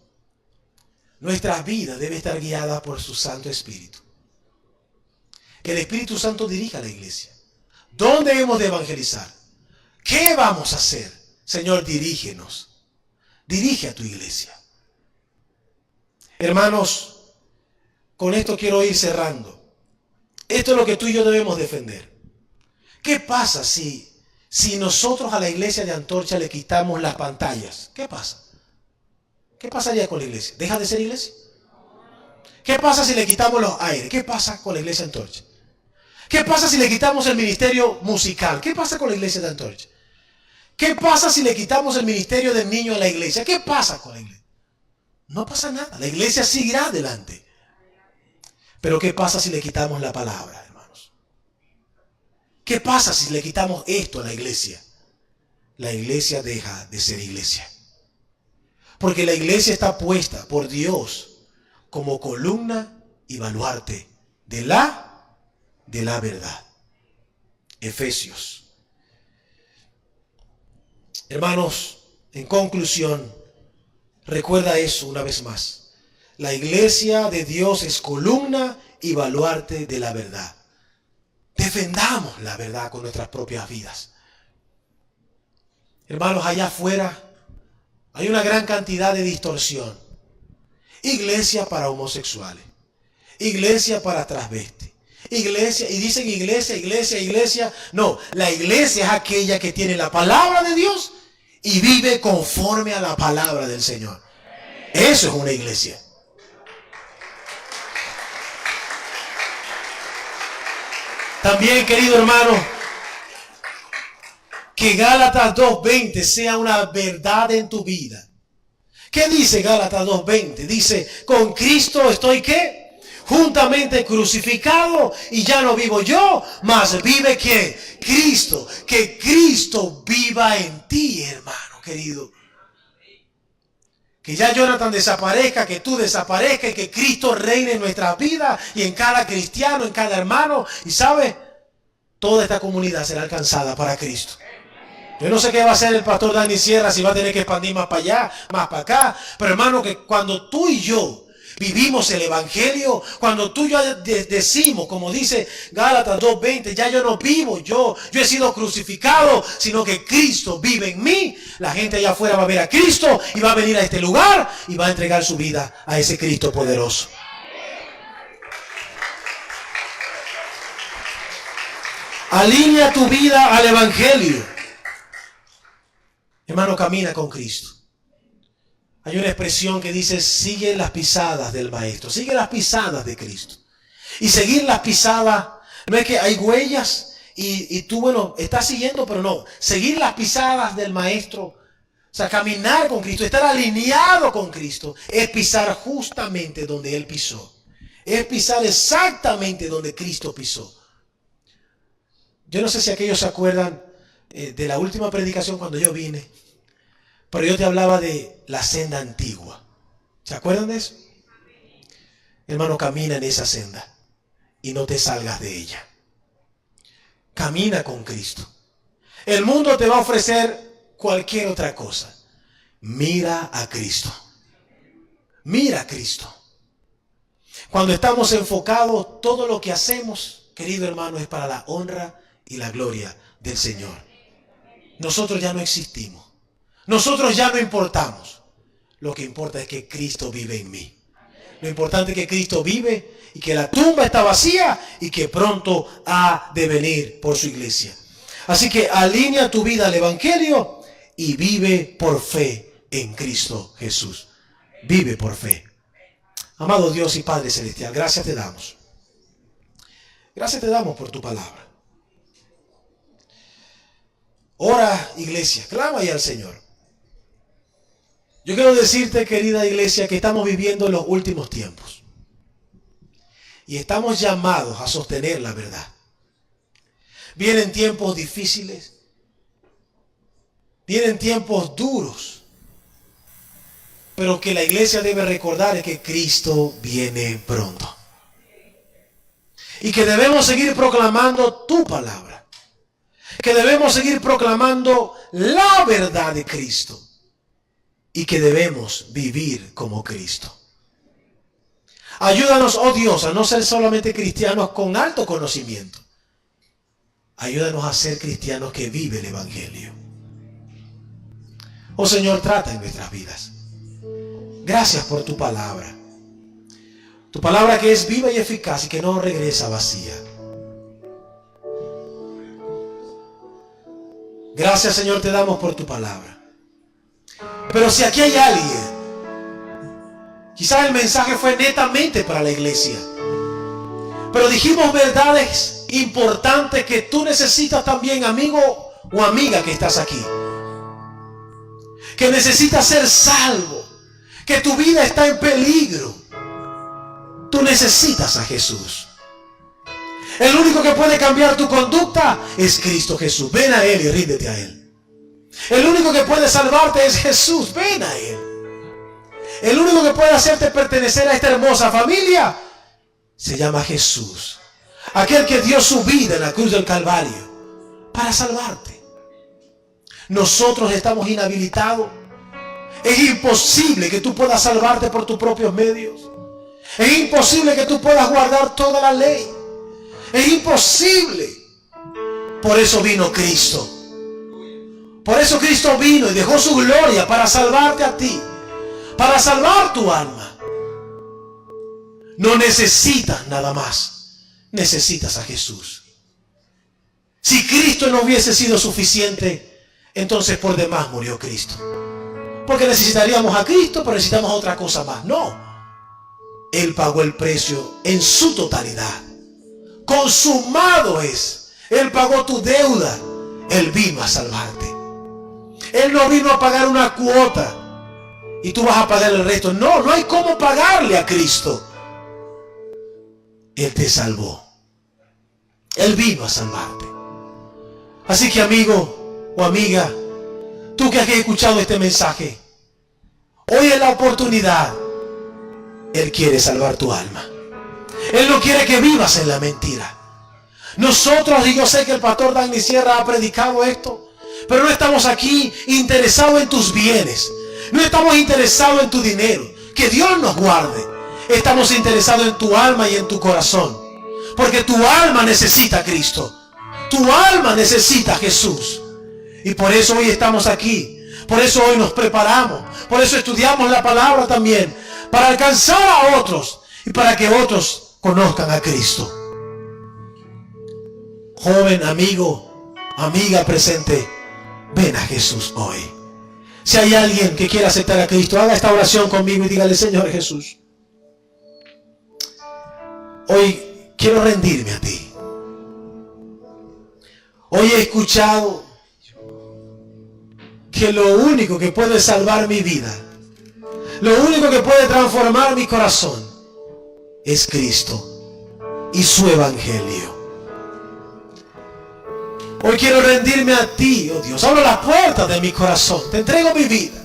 nuestra vida debe estar guiada por su Santo Espíritu. Que el Espíritu Santo dirija a la iglesia. ¿Dónde hemos de evangelizar? ¿Qué vamos a hacer? Señor, dirígenos. Dirige a tu iglesia. Hermanos, con esto quiero ir cerrando. Esto es lo que tú y yo debemos defender. ¿Qué pasa si nosotros a la iglesia de Antorcha le quitamos las pantallas? ¿Qué pasa? ¿Qué pasaría con la iglesia? ¿Deja de ser iglesia? ¿Qué pasa si le quitamos los aires? ¿Qué pasa con la iglesia Antorcha? ¿Qué pasa si le quitamos el ministerio musical? ¿Qué pasa con la iglesia de Antorcha? ¿Qué pasa si le quitamos el ministerio del niño a la iglesia? ¿Qué pasa con la iglesia? No pasa nada. La iglesia seguirá adelante. Pero ¿qué pasa si le quitamos la palabra, hermanos? ¿Qué pasa si le quitamos esto a la iglesia? La iglesia deja de ser iglesia. Porque la iglesia está puesta por Dios como columna y baluarte de la verdad. Efesios. Hermanos, en conclusión, recuerda eso una vez más. La iglesia de Dios es columna y baluarte de la verdad. Defendamos la verdad con nuestras propias vidas. Hermanos, allá afuera hay una gran cantidad de distorsión. Iglesia para homosexuales. Iglesia para transvestis. Iglesia, y dicen iglesia, iglesia, iglesia. No, la iglesia es aquella que tiene la palabra de Dios y vive conforme a la palabra del Señor. Eso es una iglesia. También, querido hermano, que Gálatas 2:20 sea una verdad en tu vida. ¿Qué dice Gálatas 2:20? Dice, con Cristo estoy ¿qué? juntamente crucificado, y ya no vivo yo, mas vive ¿quién? Cristo. Que Cristo viva en ti, hermano querido. Que ya Jonathan desaparezca, que tú desaparezcas, y que Cristo reine en nuestras vidas y en cada cristiano, en cada hermano. Y ¿sabe? Toda esta comunidad será alcanzada para Cristo. Yo no sé qué va a hacer el pastor Dani Sierra, si va a tener que expandir más para allá, más para acá. Pero hermano, que cuando tú y yo vivimos el evangelio, cuando tú y yo decimos, como dice Gálatas 2:20, ya yo no vivo, yo he sido crucificado, sino que Cristo vive en mí. La gente allá afuera va a ver a Cristo y va a venir a este lugar y va a entregar su vida a ese Cristo poderoso. Alinea tu vida al evangelio. Hermano, camina con Cristo. Hay una expresión que dice: sigue las pisadas del maestro, sigue las pisadas de Cristo. Y seguir las pisadas, no es que hay huellas y tú, bueno, estás siguiendo, pero no. Seguir las pisadas del maestro, o sea, caminar con Cristo, estar alineado con Cristo, es pisar justamente donde Él pisó. Es pisar exactamente donde Cristo pisó. Yo no sé si aquellos se acuerdan de la última predicación cuando yo vine, pero yo te hablaba de la senda antigua. ¿Se acuerdan de eso? Hermano, camina en esa senda y no te salgas de ella. Camina con Cristo. El mundo te va a ofrecer cualquier otra cosa. Mira a Cristo. Mira a Cristo. Cuando estamos enfocados, todo lo que hacemos, querido hermano, es para la honra y la gloria del Señor. Nosotros ya no existimos. Nosotros ya no importamos. Lo que importa es que Cristo vive en mí. Lo importante es que Cristo vive y que la tumba está vacía y que pronto ha de venir por su iglesia. Así que alinea tu vida al evangelio y vive por fe en Cristo Jesús. Vive por fe. Amado Dios y Padre Celestial, gracias te damos. Gracias te damos por tu palabra. Ora, iglesia, clama ahí al Señor. Yo quiero decirte, querida iglesia, que estamos viviendo los últimos tiempos. Y estamos llamados a sostener la verdad. Vienen tiempos difíciles. Vienen tiempos duros. Pero que la iglesia debe recordar es que Cristo viene pronto. Y que debemos seguir proclamando tu palabra. Que debemos seguir proclamando la verdad de Cristo. Y que debemos vivir como Cristo. Ayúdanos, oh Dios, a no ser solamente cristianos con alto conocimiento. Ayúdanos a ser cristianos que viven el evangelio. Oh Señor, trata en nuestras vidas. Gracias por tu palabra. Tu palabra que es viva y eficaz y que no regresa vacía. Gracias, Señor, te damos por tu palabra. Pero si aquí hay alguien, quizás el mensaje fue netamente para la iglesia, pero dijimos verdades importantes que tú necesitas también, amigo o amiga que estás aquí, que necesitas ser salvo, que tu vida está en peligro. Tú necesitas a Jesús. El único que puede cambiar tu conducta es Cristo Jesús. Ven a Él y ríndete a Él. El único que puede salvarte es Jesús. Ven a Él. El único que puede hacerte pertenecer a esta hermosa familia se llama Jesús. Aquel que dio su vida en la cruz del Calvario para salvarte. Nosotros estamos inhabilitados. Es imposible que tú puedas salvarte por tus propios medios. Es imposible que tú puedas guardar toda la ley. Es imposible. Por eso vino Cristo. Por eso Cristo vino y dejó su gloria para salvarte a ti. Para salvar tu alma. No necesitas nada más. Necesitas a Jesús. Si Cristo no hubiese sido suficiente, entonces por demás murió Cristo. Porque necesitaríamos a Cristo, pero necesitamos otra cosa más. No. Él pagó el precio en su totalidad. Consumado es. Él pagó tu deuda. Él vino a salvarte. Él no vino a pagar una cuota y tú vas a pagar el resto. No, no hay cómo pagarle a Cristo. Él te salvó. Él vino a salvarte. Así que, amigo o amiga, tú que has escuchado este mensaje, hoy es la oportunidad. Él quiere salvar tu alma. Él no quiere que vivas en la mentira. Nosotros, y yo sé que el pastor Dani Sierra ha predicado esto, pero no estamos aquí interesados en tus bienes. No estamos interesados en tu dinero. Que Dios nos guarde. Estamos interesados en tu alma y en tu corazón. Porque tu alma necesita a Cristo. Tu alma necesita a Jesús. Y por eso hoy estamos aquí. Por eso hoy nos preparamos. Por eso estudiamos la palabra también. Para alcanzar a otros. Y para que otros conozcan a Cristo. Joven, amigo, amiga presente, ven a Jesús hoy. Si hay alguien que quiera aceptar a Cristo, haga esta oración conmigo y dígale: Señor Jesús, hoy quiero rendirme a ti. Hoy he escuchado que lo único que puede salvar mi vida, lo único que puede transformar mi corazón, es Cristo y su evangelio. Hoy quiero rendirme a ti, oh Dios. Abro las puertas de mi corazón. Te entrego mi vida.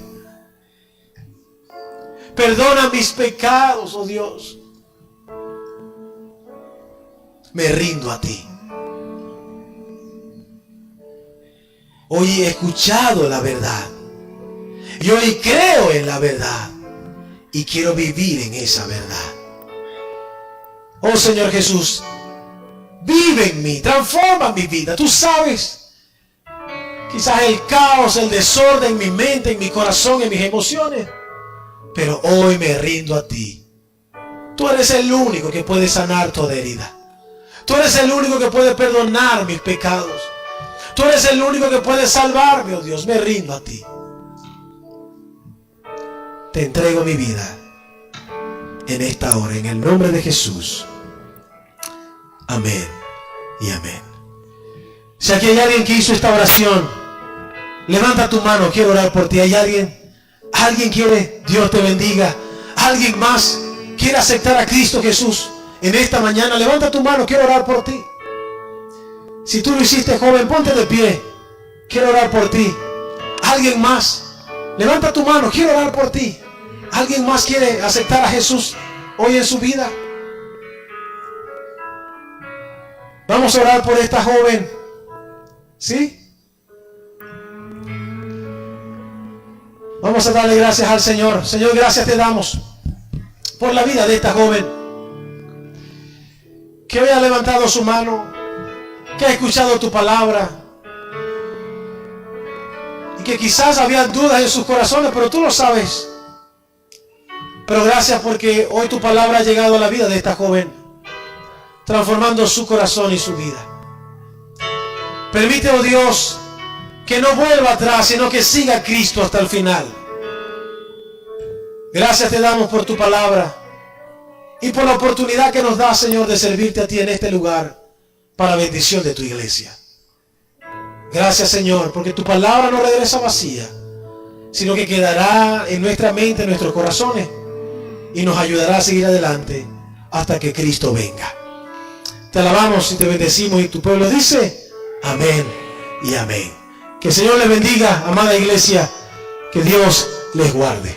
Perdona mis pecados, oh Dios. Me rindo a ti. Hoy he escuchado la verdad. Y hoy creo en la verdad. Y quiero vivir en esa verdad. Oh Señor Jesús, vive en mí, transforma mi vida. Tú sabes, quizás el caos, el desorden en mi mente, en mi corazón, en mis emociones. Pero hoy me rindo a ti. Tú eres el único que puede sanar toda herida. Tú eres el único que puede perdonar mis pecados. Tú eres el único que puede salvarme, oh Dios. Me rindo a ti. Te entrego mi vida en esta hora, en el nombre de Jesús. Amén y amén. Si aquí hay alguien que hizo esta oración, levanta tu mano, quiero orar por ti. ¿Hay alguien? ¿Alguien quiere? Dios te bendiga. ¿Alguien más quiere aceptar a Cristo Jesús en esta mañana? Levanta tu mano, quiero orar por ti. Si tú lo hiciste, joven, ponte de pie. Quiero orar por ti. ¿Alguien más? Levanta tu mano, quiero orar por ti. ¿Alguien más quiere aceptar a Jesús hoy en su vida? Vamos a orar por esta joven. ¿Sí? Vamos a darle gracias al Señor. Señor, gracias te damos por la vida de esta joven que hoy ha levantado su mano, que ha escuchado tu palabra y que quizás había dudas en sus corazones, pero tú lo sabes. Pero gracias porque hoy tu palabra ha llegado a la vida de esta joven, transformando su corazón y su vida. Permite, oh Dios, que no vuelva atrás, sino que siga a Cristo hasta el final. Gracias te damos por tu palabra y por la oportunidad que nos da, Señor, de servirte a ti en este lugar para bendición de tu iglesia. Gracias, Señor, porque tu palabra no regresa vacía, sino que quedará en nuestra mente, en nuestros corazones, y nos ayudará a seguir adelante hasta que Cristo venga. Te alabamos y te bendecimos, y tu pueblo dice amén y amén. Que el Señor les bendiga, amada iglesia. Que Dios les guarde.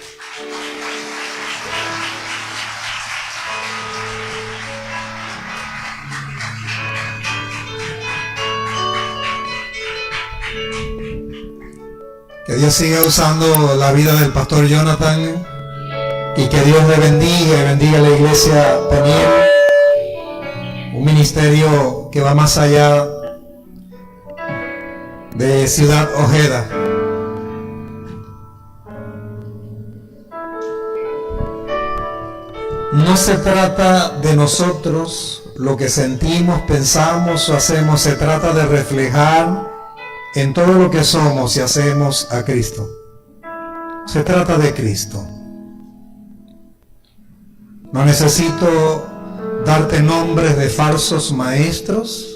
Que Dios siga usando la vida del pastor Jonathan y que Dios le bendiga y bendiga a la iglesia Peniel, un ministerio que va más allá de Ciudad Ojeda. No se trata de nosotros, lo que sentimos, pensamos o hacemos, se trata de reflejar en todo lo que somos y hacemos a Cristo. Se trata de Cristo. No necesito darte nombres de falsos maestros.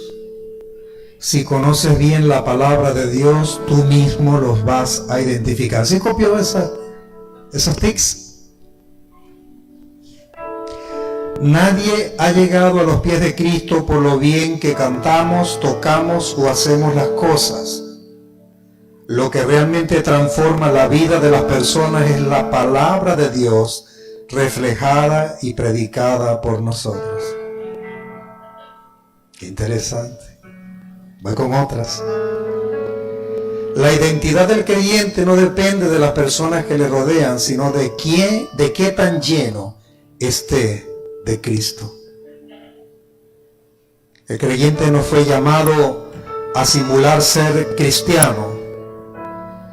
Si conoces bien la palabra de Dios, tú mismo los vas a identificar. ¿Sí copió esos tics? Nadie ha llegado a los pies de Cristo por lo bien que cantamos, tocamos o hacemos las cosas. Lo que realmente transforma la vida de las personas es la palabra de Dios reflejada y predicada por nosotros. Qué interesante. Voy con otras. La identidad del creyente no depende de las personas que le rodean, sino de qué tan lleno esté de Cristo. El creyente no fue llamado a simular ser cristiano,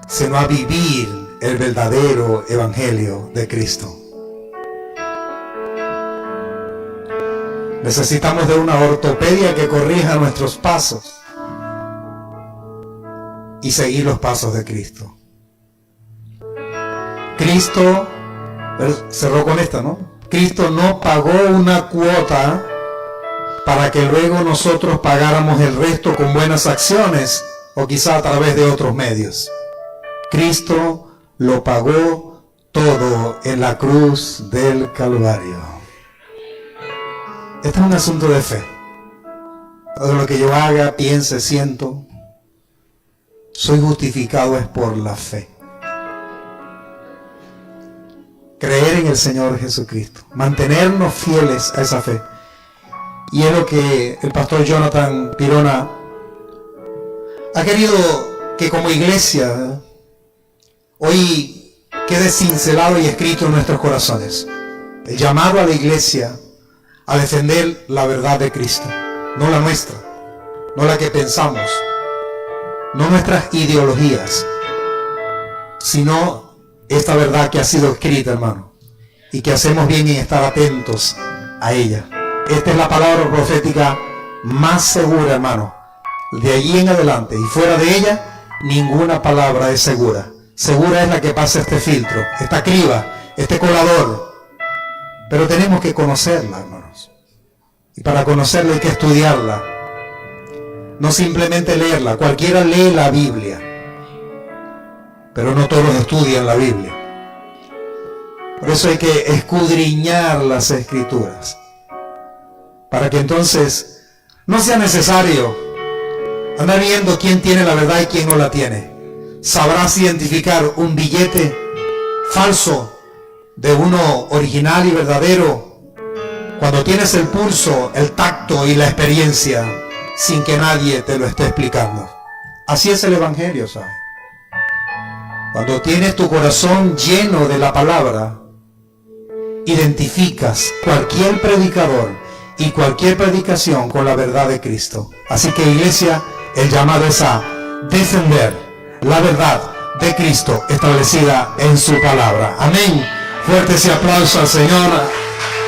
sino a vivir el verdadero evangelio de Cristo. Necesitamos de una ortopedia que corrija nuestros pasos y seguir los pasos de Cristo. Cristo, cerró con esta, ¿no? Cristo no pagó una cuota para que luego nosotros pagáramos el resto con buenas acciones o quizá a través de otros medios. Cristo lo pagó todo en la cruz del Calvario. Este es un asunto de fe. Todo lo que yo haga, piense, siento, soy justificado es por la fe. Creer en el Señor Jesucristo, mantenernos fieles a esa fe. Y es lo que el pastor Jonathan Pirona ha querido que como iglesia hoy quede cincelado y escrito en nuestros corazones. El llamado a la iglesia a defender la verdad de Cristo, no la nuestra, no la que pensamos, no nuestras ideologías, sino esta verdad que ha sido escrita, hermano, y que hacemos bien en estar atentos a ella. Esta es la palabra profética más segura, hermano. De allí en adelante y fuera de ella, ninguna palabra es segura. Segura es la que pasa este filtro, esta criba, este colador. Pero tenemos que conocerla, hermanos. Y para conocerla hay que estudiarla. No simplemente leerla. Cualquiera lee la Biblia, pero no todos estudian la Biblia. Por eso hay que escudriñar las Escrituras, para que entonces no sea necesario andar viendo quién tiene la verdad y quién no la tiene. Sabrás identificar un billete falso de uno original y verdadero cuando tienes el pulso, el tacto y la experiencia sin que nadie te lo esté explicando. Así es el Evangelio, ¿sabes? Cuando tienes tu corazón lleno de la palabra, identificas cualquier predicador y cualquier predicación con la verdad de Cristo. Así que, iglesia, el llamado es a defender la verdad de Cristo establecida en su palabra. Amén. Fuerte ese aplauso al Señor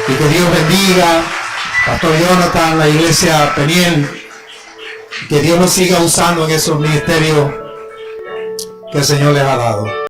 y que Dios bendiga Pastor Jonathan, la iglesia Peniel, que Dios nos siga usando en esos ministerios que el Señor les ha dado.